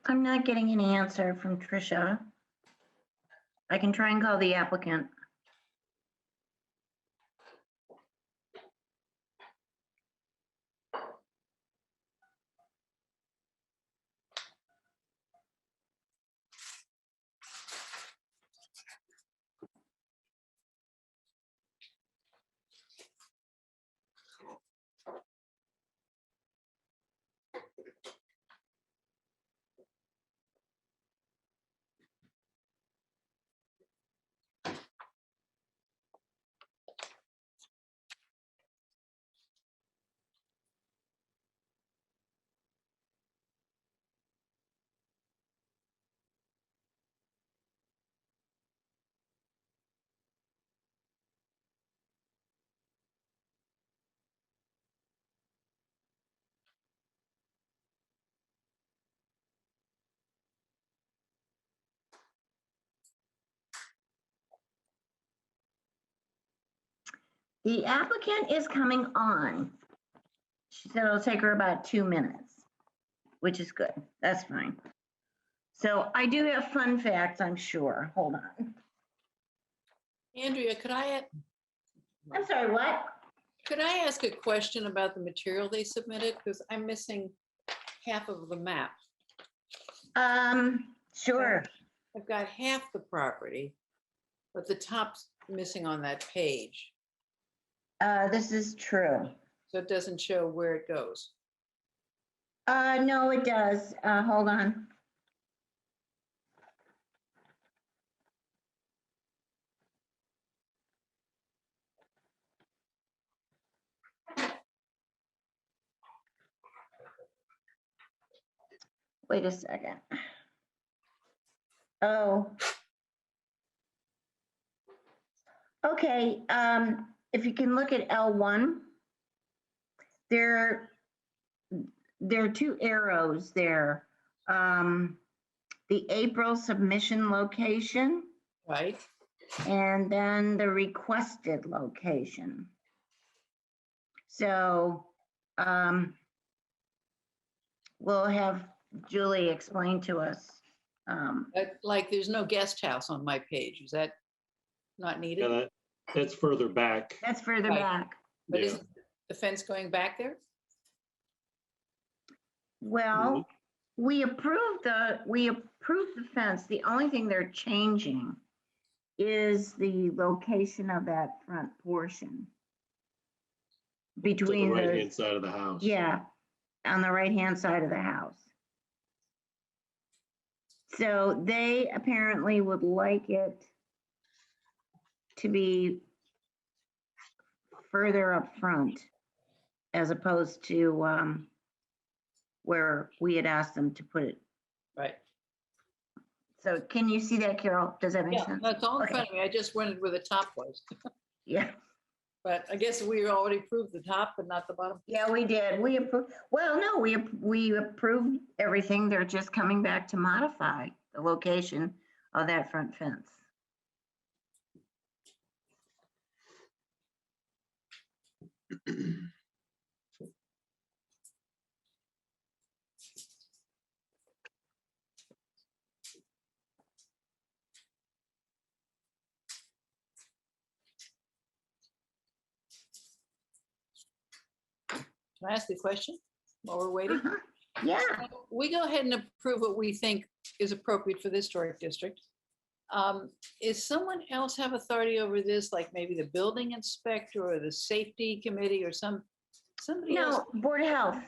I'm not getting any answer from Tricia. I can try and call the applicant. The applicant is coming on. She said it'll take her about 2 minutes, which is good. That's fine. So I do have fun facts, I'm sure. Hold on. Andrea, I'm sorry, what? could I ask a question about the material they submitted? Because I'm missing half of the map. Sure. I've got half the property, but the top's missing on that page. This is true. So it doesn't show where it goes. No, it does. Hold on. Wait a second. Oh. Okay, if you can look at L1, there are 2 arrows there. The April submission location. Right. And then the requested location. So we'll have Julie explain to us. Like there's no guest house on my page. Is that not needed? Yeah, that's further back. That's further Right. back. But Yeah. isn't the fence going back there? Well, we approved the fence. The only thing they're changing is the location of that front portion. To the Between right-hand side of the house. yeah, on the right-hand side of the house. So they apparently would like it to be further up front as opposed to where we had asked them to put it. Right. So can you see that, Carol? Does that make Yeah, sense? that's all in Okay. front of me. I just wondered where the top was. Yeah. But I guess we already proved the top, but not the bottom. Yeah, we did. We approved, well, no, we approved everything. They're just coming back to modify the location of that front fence. Can I ask a question while we're waiting? Yeah. We go ahead and approve what we think is appropriate for this historic district. Is someone else have authority over this, like maybe the building inspector or the safety committee or somebody else? No, Board of Health.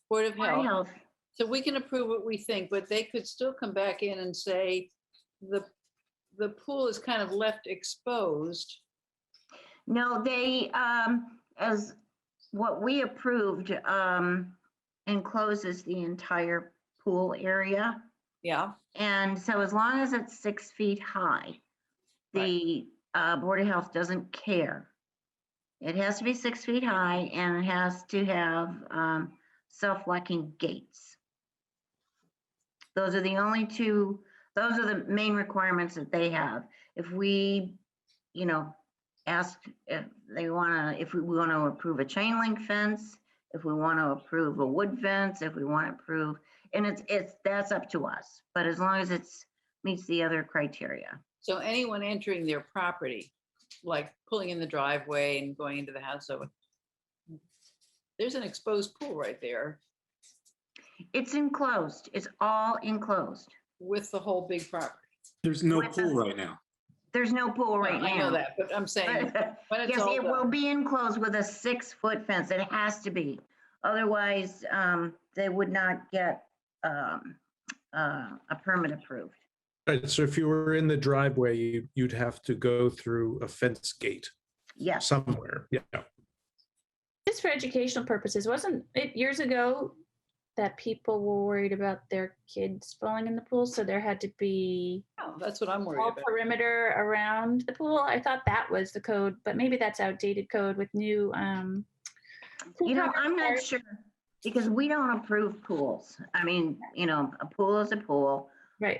Board of Board of Health. Health. So we can approve what we think, but they could still come back in and say the pool is kind of left exposed. No, they, as what we approved, encloses the entire pool area. Yeah. And so as long as it's 6 feet high, the Board of Health doesn't care. It has to be 6 feet high and it has to have self-locking gates. Those are the only two, those are the main requirements that they have. If we, ask if they if we want to approve a chain link fence, if we want to approve a wood fence, if we want to approve, and that's up to us. But as long as it meets the other criteria. So anyone entering their property, like pulling in the driveway and going into the house, so there's an exposed pool right there. It's enclosed. It's all enclosed. With the whole big property. There's no pool right now. There's no pool right now. I know that, but I'm saying when it's Yes, all it done. will be enclosed with a 6-foot fence. It has to be. Otherwise, they would not get a permit approved. Right, so if you were in the driveway, you'd have to go through a fence gate. Yeah. Somewhere, yeah. Just for educational purposes, wasn't it years ago that people were worried about their kids falling in the pool? So there had to be that's what I'm worried all about. perimeter around the pool. I thought that was the code, but maybe that's outdated code with new. I'm not sure because we don't approve pools. I mean, a pool is a pool. Right.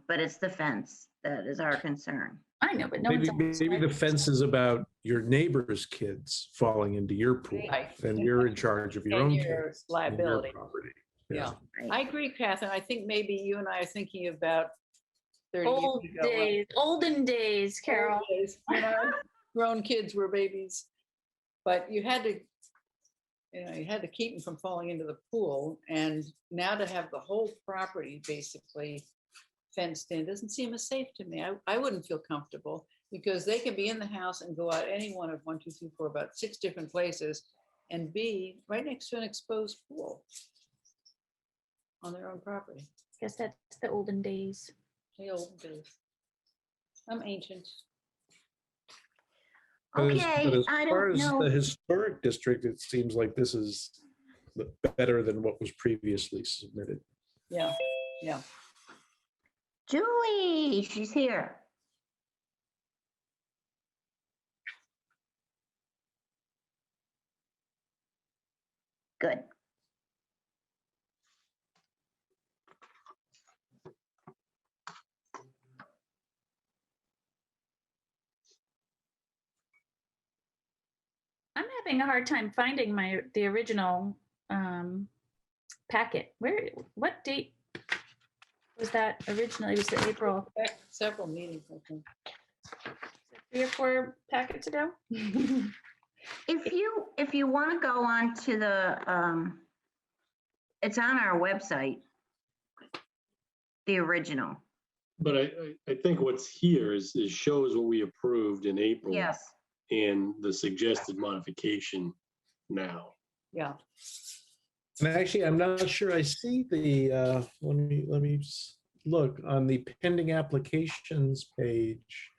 But it's the fence that is our concern. I know, but no Maybe one's. the fence is about your neighbor's kids falling into your pool, Right. then you're in charge of your And own your kids. and your liability. property. Yeah, I agree, Catherine. I think maybe you and I are thinking about 30 Old years ago. days, olden days, Carol. Old days, when our grown kids were babies. But you had to, you had to keep them from falling into the pool. And now to have the whole property basically fenced in doesn't seem as safe to me. I wouldn't feel comfortable because they can be in the house and go out any one of 1, 2, 3, 4, about 6 different places and be right next to an exposed pool on their own property. Guess that's the olden days. The old days. I'm ancient. But Okay, as I far don't as know. the historic district, it seems like this is better than what was previously submitted. Yeah, yeah. Julie, she's here. Good. I'm having a hard time finding the original packet. What date was that originally? Was it April? Several meetings, I think. 3 or 4 packets ago? If you want to go on to the, it's on our website, the original. But I think what's here is shows what we approved in April. Yes. And the suggested modification now. Yeah. And actually, I'm not sure I see the, let me just look on the pending applications page.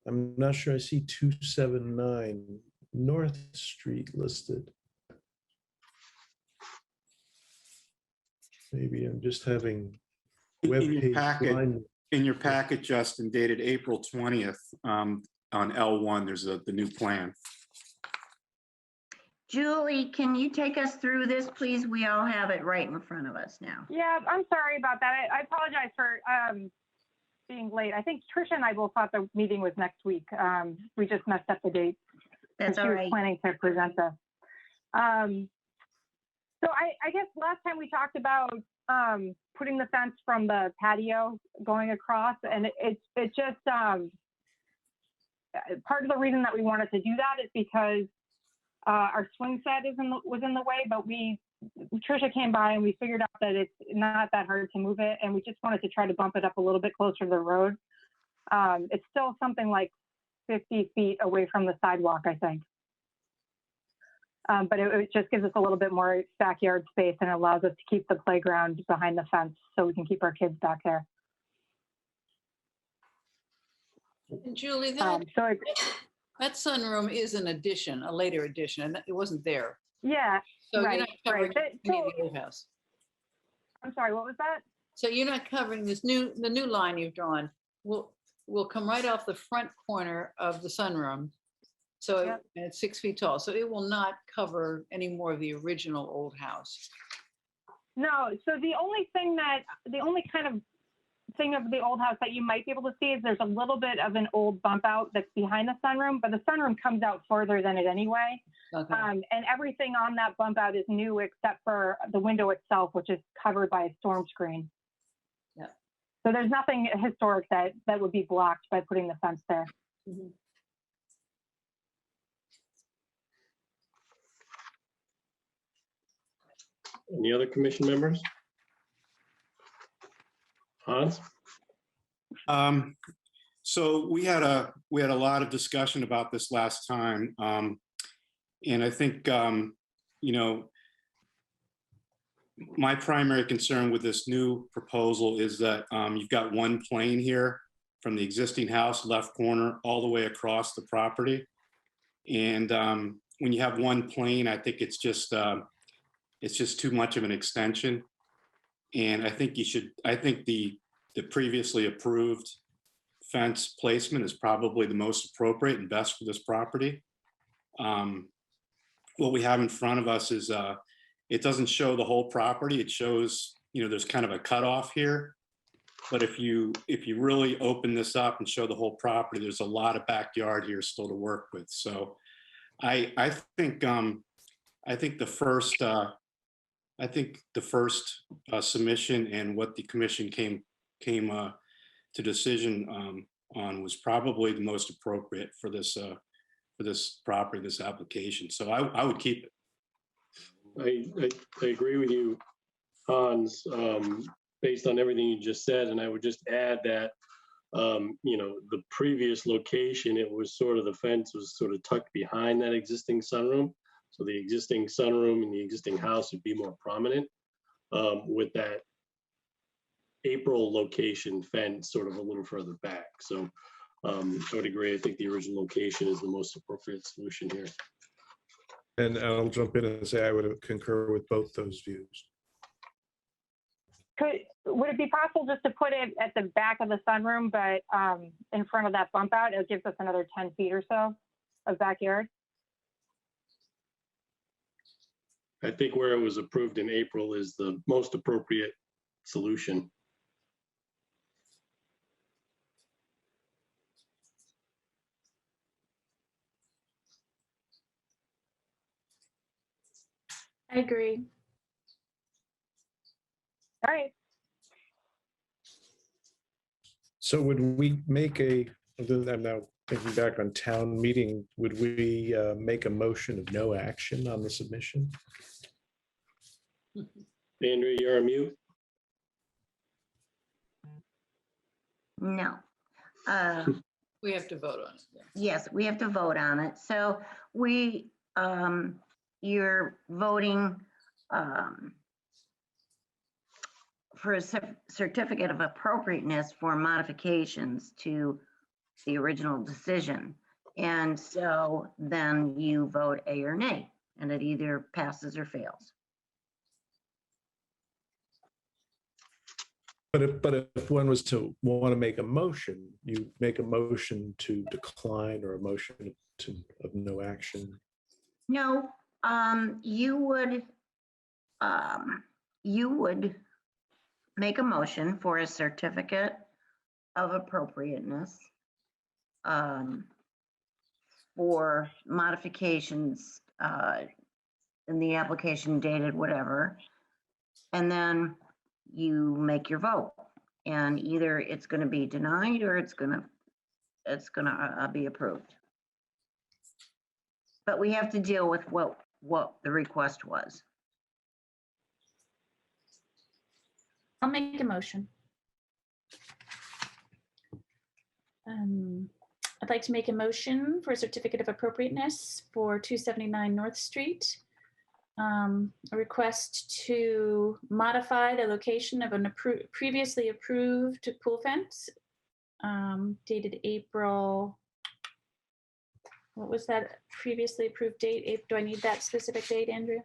I'm not sure I see 279 North Street listed. Maybe I'm just having web In your page packet, blind. in your packet, Justin, dated April 20th, on L1, there's the new plan. Julie, can you take us through this, please? We all have it right in front of us now. Yeah, I'm sorry about that. I apologize for being late. I think Tricia and I both thought the meeting was next week. We just messed up the date. That's all She was right. planning to present this. So I guess last time we talked about putting the fence from the patio going across, and it just part of the reason that we wanted to do that is because our swing set was in the way, but Tricia came by and we figured out that it's not that hard to move it, and we just wanted to try to bump it up a little bit closer to the road. It's still something like 50 feet away from the sidewalk, I think. But it just gives us a little bit more backyard space and allows us to keep the playground behind the fence so we can keep our kids back there. And Julie, So that sunroom is an addition, a later addition, and it wasn't there. yeah, So right, you're not covering right. any of the old house. I'm sorry, what was that? So you're not covering the new line you've drawn will come right off the front corner of the sunroom. So Yep. and it's 6 feet tall. So it will not cover any more of the original old house. No, so the only kind of thing of the old house that you might be able to see is there's a little bit of an old bump out that's behind the sunroom, but the sunroom comes out further than it anyway. Okay. And everything on that bump out is new except for the window itself, which is covered by a storm screen. Yeah. So there's nothing historic that would be blocked by putting the fence there. Mhm. Any other commission members? Hans? So we had a lot of discussion about this last time. And I think, my primary concern with this new proposal is that you've got one plane here from the existing house, left corner, all the way across the property. And when you have one plane, I think it's just too much of an extension. And I think the previously approved fence placement is probably the most appropriate and best for this property. What we have in front of us is, it doesn't show the whole property. It shows, there's kind of a cutoff here. But if you really open this up and show the whole property, there's a lot of backyard here still to work with. So I think the first submission and what the commission came to decision on was probably the most appropriate for this property, this application. So I would keep it. I agree with you, Hans, based on everything you just said. And I would just add that, the previous location, it was sort of, the fence was sort of tucked behind that existing sunroom. So the existing sunroom and the existing house would be more prominent, with that April location fence sort of a little further back. So I would agree. I think the original location is the most appropriate solution here. And I'll jump in and say I would concur with both those views. Would it be possible just to put it at the back of the sunroom, but in front of that bump out? It gives us another 10 feet or so of backyard. I think where it was approved in April is the most appropriate solution. I agree. All right. So would we make I'm now thinking back on town meeting, would we make a motion of no action on the submission? Andrea, you're on mute. No. We have to vote on it. Yeah. Yes, we have to vote on it. So you're voting for a certificate of appropriateness for modifications to the original decision. And so then you vote A or nay, and it either passes or fails. But if one was to want to make a motion, you make a motion to decline or a motion of no action. No, you would make a motion for a certificate of appropriateness for modifications in the application dated whatever, and then you make your vote, and either it's going to be denied or it's going to be approved. But we have to deal with what the request was. I'll make a motion. I'd like to make a motion for a certificate of appropriateness for 279 North Street. A request to modify the location of a previously approved pool fence dated April. What was that previously approved date? Do I need that specific date, Andrea?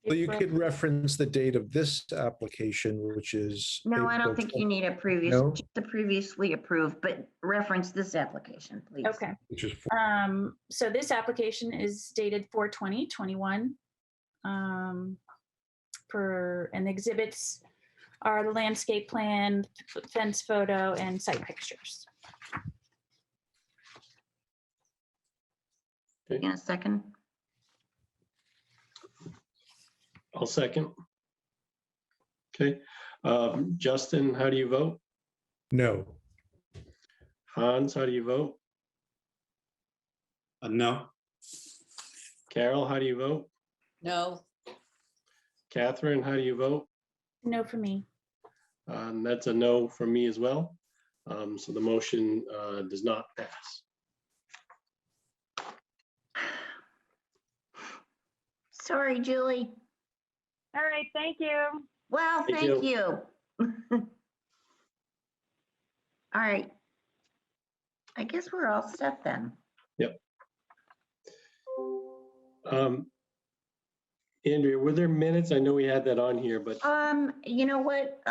Well, you could reference the date of this application, which is. No, I don't April think you need a previous, No? just the previously approved, but reference this application, please. Okay. Which is So this application is dated 4/20/21. And the exhibits are the landscape plan, fence photo, and site pictures. In a second. I'll second. Okay. Justin, how do you vote? No. Hans, how do you vote? No. Carol, how do you vote? No. Catherine, how do you vote? No for me. And that's a no for me as well. So the motion does not pass. Sorry, Julie. All right, thank you. Well, thank you. All right. I guess we're all set then. Yep. Andrea, were there minutes? I know we had that on here, but You know what?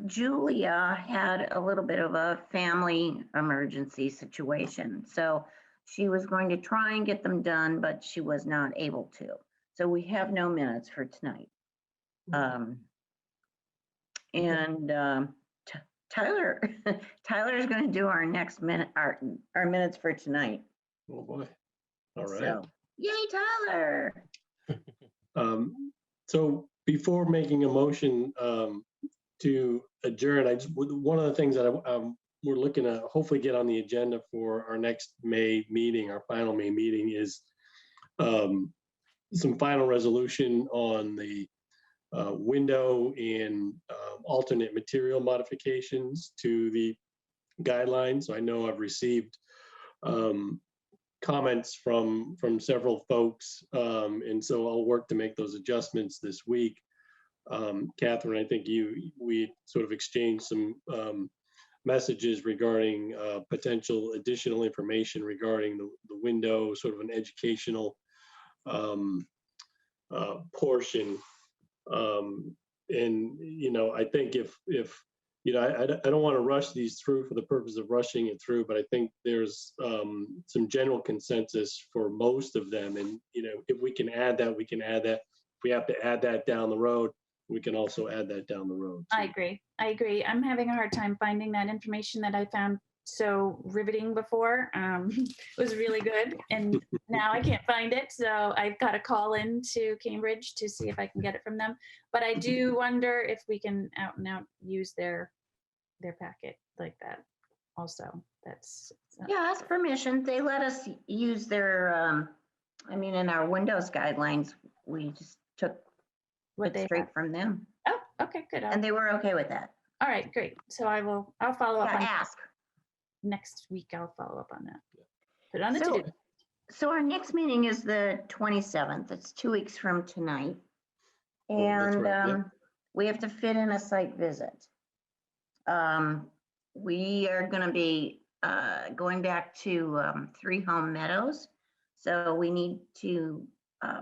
Julia had a little bit of a family emergency situation. So she was going to try and get them done, but she was not able to. So we have no minutes for tonight. And Tyler, Tyler is going to do our next minute, our minutes for tonight. Oh, boy. All right. So, yay, Tyler. So before making a motion to adjourn, one of the things that we're looking to hopefully get on the agenda for our next May meeting, our final May meeting, is some final resolution on the window and alternate material modifications to the guidelines. So I know I've received comments from several folks, and so I'll work to make those adjustments this week. Catherine, I think we sort of exchanged some messages regarding potential additional information regarding the window, sort of an educational portion. And, I think if I don't want to rush these through for the purpose of rushing it through, but I think there's some general consensus for most of them. And, if we can add that, we can add that. If we have to add that down the road, we can also add that down the road. I agree. I'm having a hard time finding that information that I found so riveting before. It was really good. And now I can't find it. So I've got to call in to Cambridge to see if I can get it from them. But I do wonder if we can out and out use their packet like that also. That's Yeah, ask permission. They let us use their, in our Windows guidelines, we just took what they straight from them. Oh, okay, good. And they were okay with that. All right, great. So I'll follow up on ask. Next week. I'll follow up on that. Put it on the So, to-do. so our next meeting is the 27th. It's 2 weeks from tonight. that's And right, yeah. we have to fit in a site visit. We are going to be going back to 3 Home Meadows. So we need to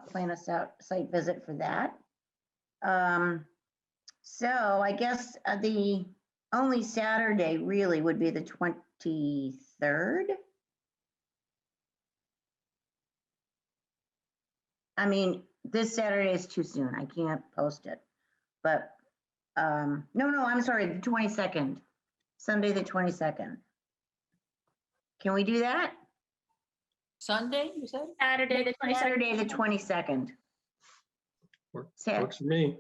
plan a site visit for that. So I guess the only Saturday really would be the 23rd. This Saturday is too soon. I can't post it. But no, I'm sorry, the 22nd. Sunday the 22nd. Can we do that? Sunday, you said? Saturday the 22nd. Saturday the 22nd. Works for me.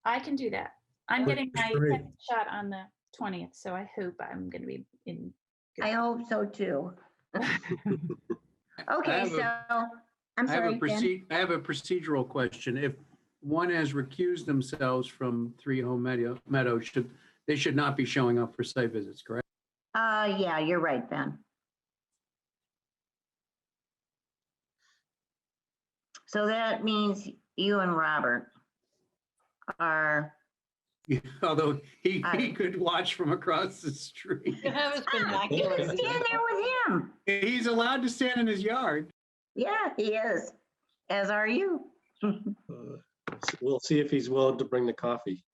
I can do that. I'm getting my Great. second shot on the 20th, so I hope I'm going to be in. Good. I hope so too. Okay, so I'm sorry. I have a procedural question. If one has recused themselves from 3 Home Meadows, they should not be showing up for site visits, correct? Yeah, you're right, Ben. So that means you and Robert are. Although he could watch from across the street. You have his You binoculars. can stand there with him. He's allowed to stand in his yard. Yeah, he is. As are you. We'll see if he's willing to bring the coffee.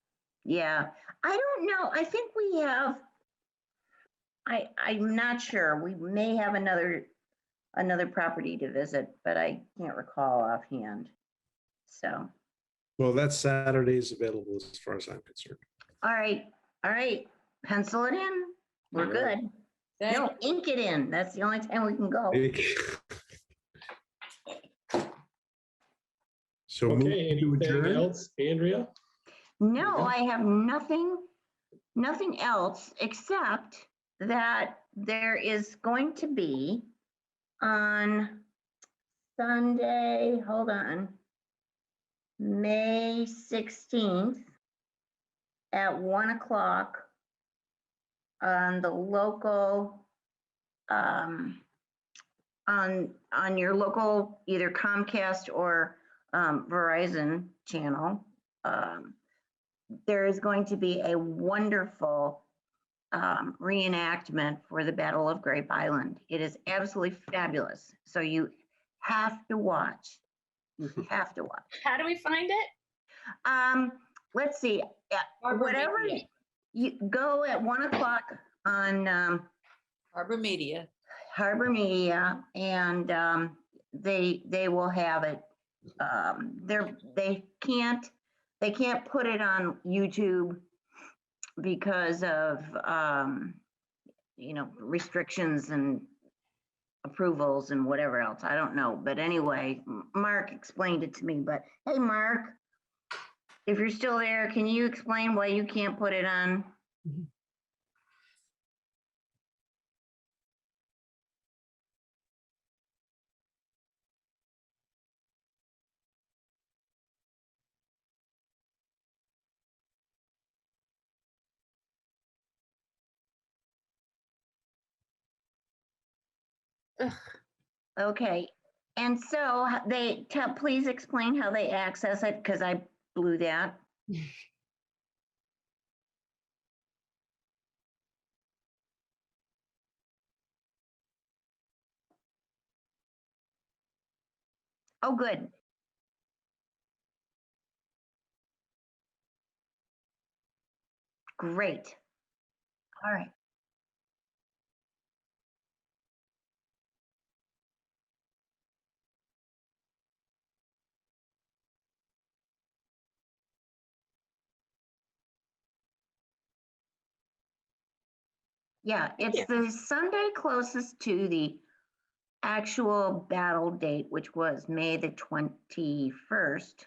Yeah, I don't know. I think we have. I'm not sure. We may have another property to visit, but I can't recall offhand. So. Well, that Saturday is available as far as I'm concerned. All right. Pencil it in. We're good. No, ink it in. That's the only time we can go. So Okay, move to anything adjourn. else, Andrea? No, I have nothing else except that there is going to be on Sunday, hold on, May 16th at 1 o'clock on the local, on your local either Comcast or Verizon channel. There is going to be a wonderful reenactment for the Battle of Grape Island. It is absolutely fabulous. So you have to watch. You have to watch. How do we find it? Let's see. Whatever you go at 1 o'clock on Harbor Media. Harbor Media, and they will have it. They can't put it on YouTube because of, you know, restrictions and approvals and whatever else. I don't know. But anyway, Mark explained it to me. But hey, Mark, if you're still there, can you explain why you can't put it on? Ugh. Okay. And so please explain how they access it, because I blew that. Oh, good. Great. All right. Yeah, it's the Sunday closest to the actual battle date, which was May the 21st.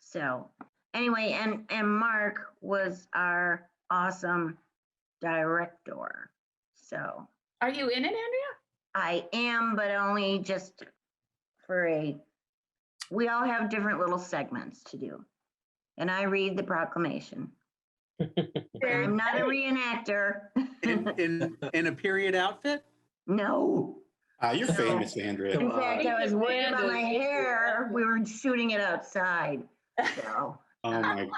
So anyway, and Mark was our awesome director. So Are you in it, Andrea? I am, but only just for we all have different little segments to do. And I read the proclamation. I'm not a reenactor. In a period outfit? No. You're famous, Andrea. In fact, I was worried about my hair. We were shooting it outside. So. Oh my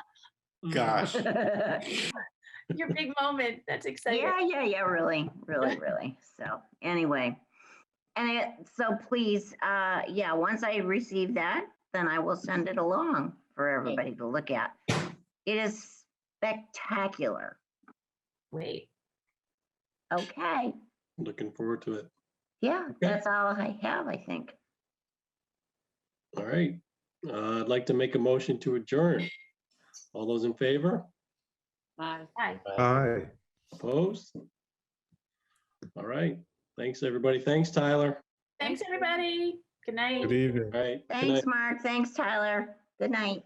gosh. Your big moment. That's exciting. Yeah, really. So anyway, so please, yeah, once I receive that, then I will send it along for everybody to look at. It is spectacular. Wait. Okay. Looking forward to it. Yeah, that's all I have, I think. All right. I'd like to make a motion to adjourn. All those in favor? Aye. Aye. Opposed? All right. Thanks, everybody. Thanks, Tyler. Thanks, everybody. Good night. Good evening. All right. Good Thanks, night. Mark. Thanks, Tyler. Good night.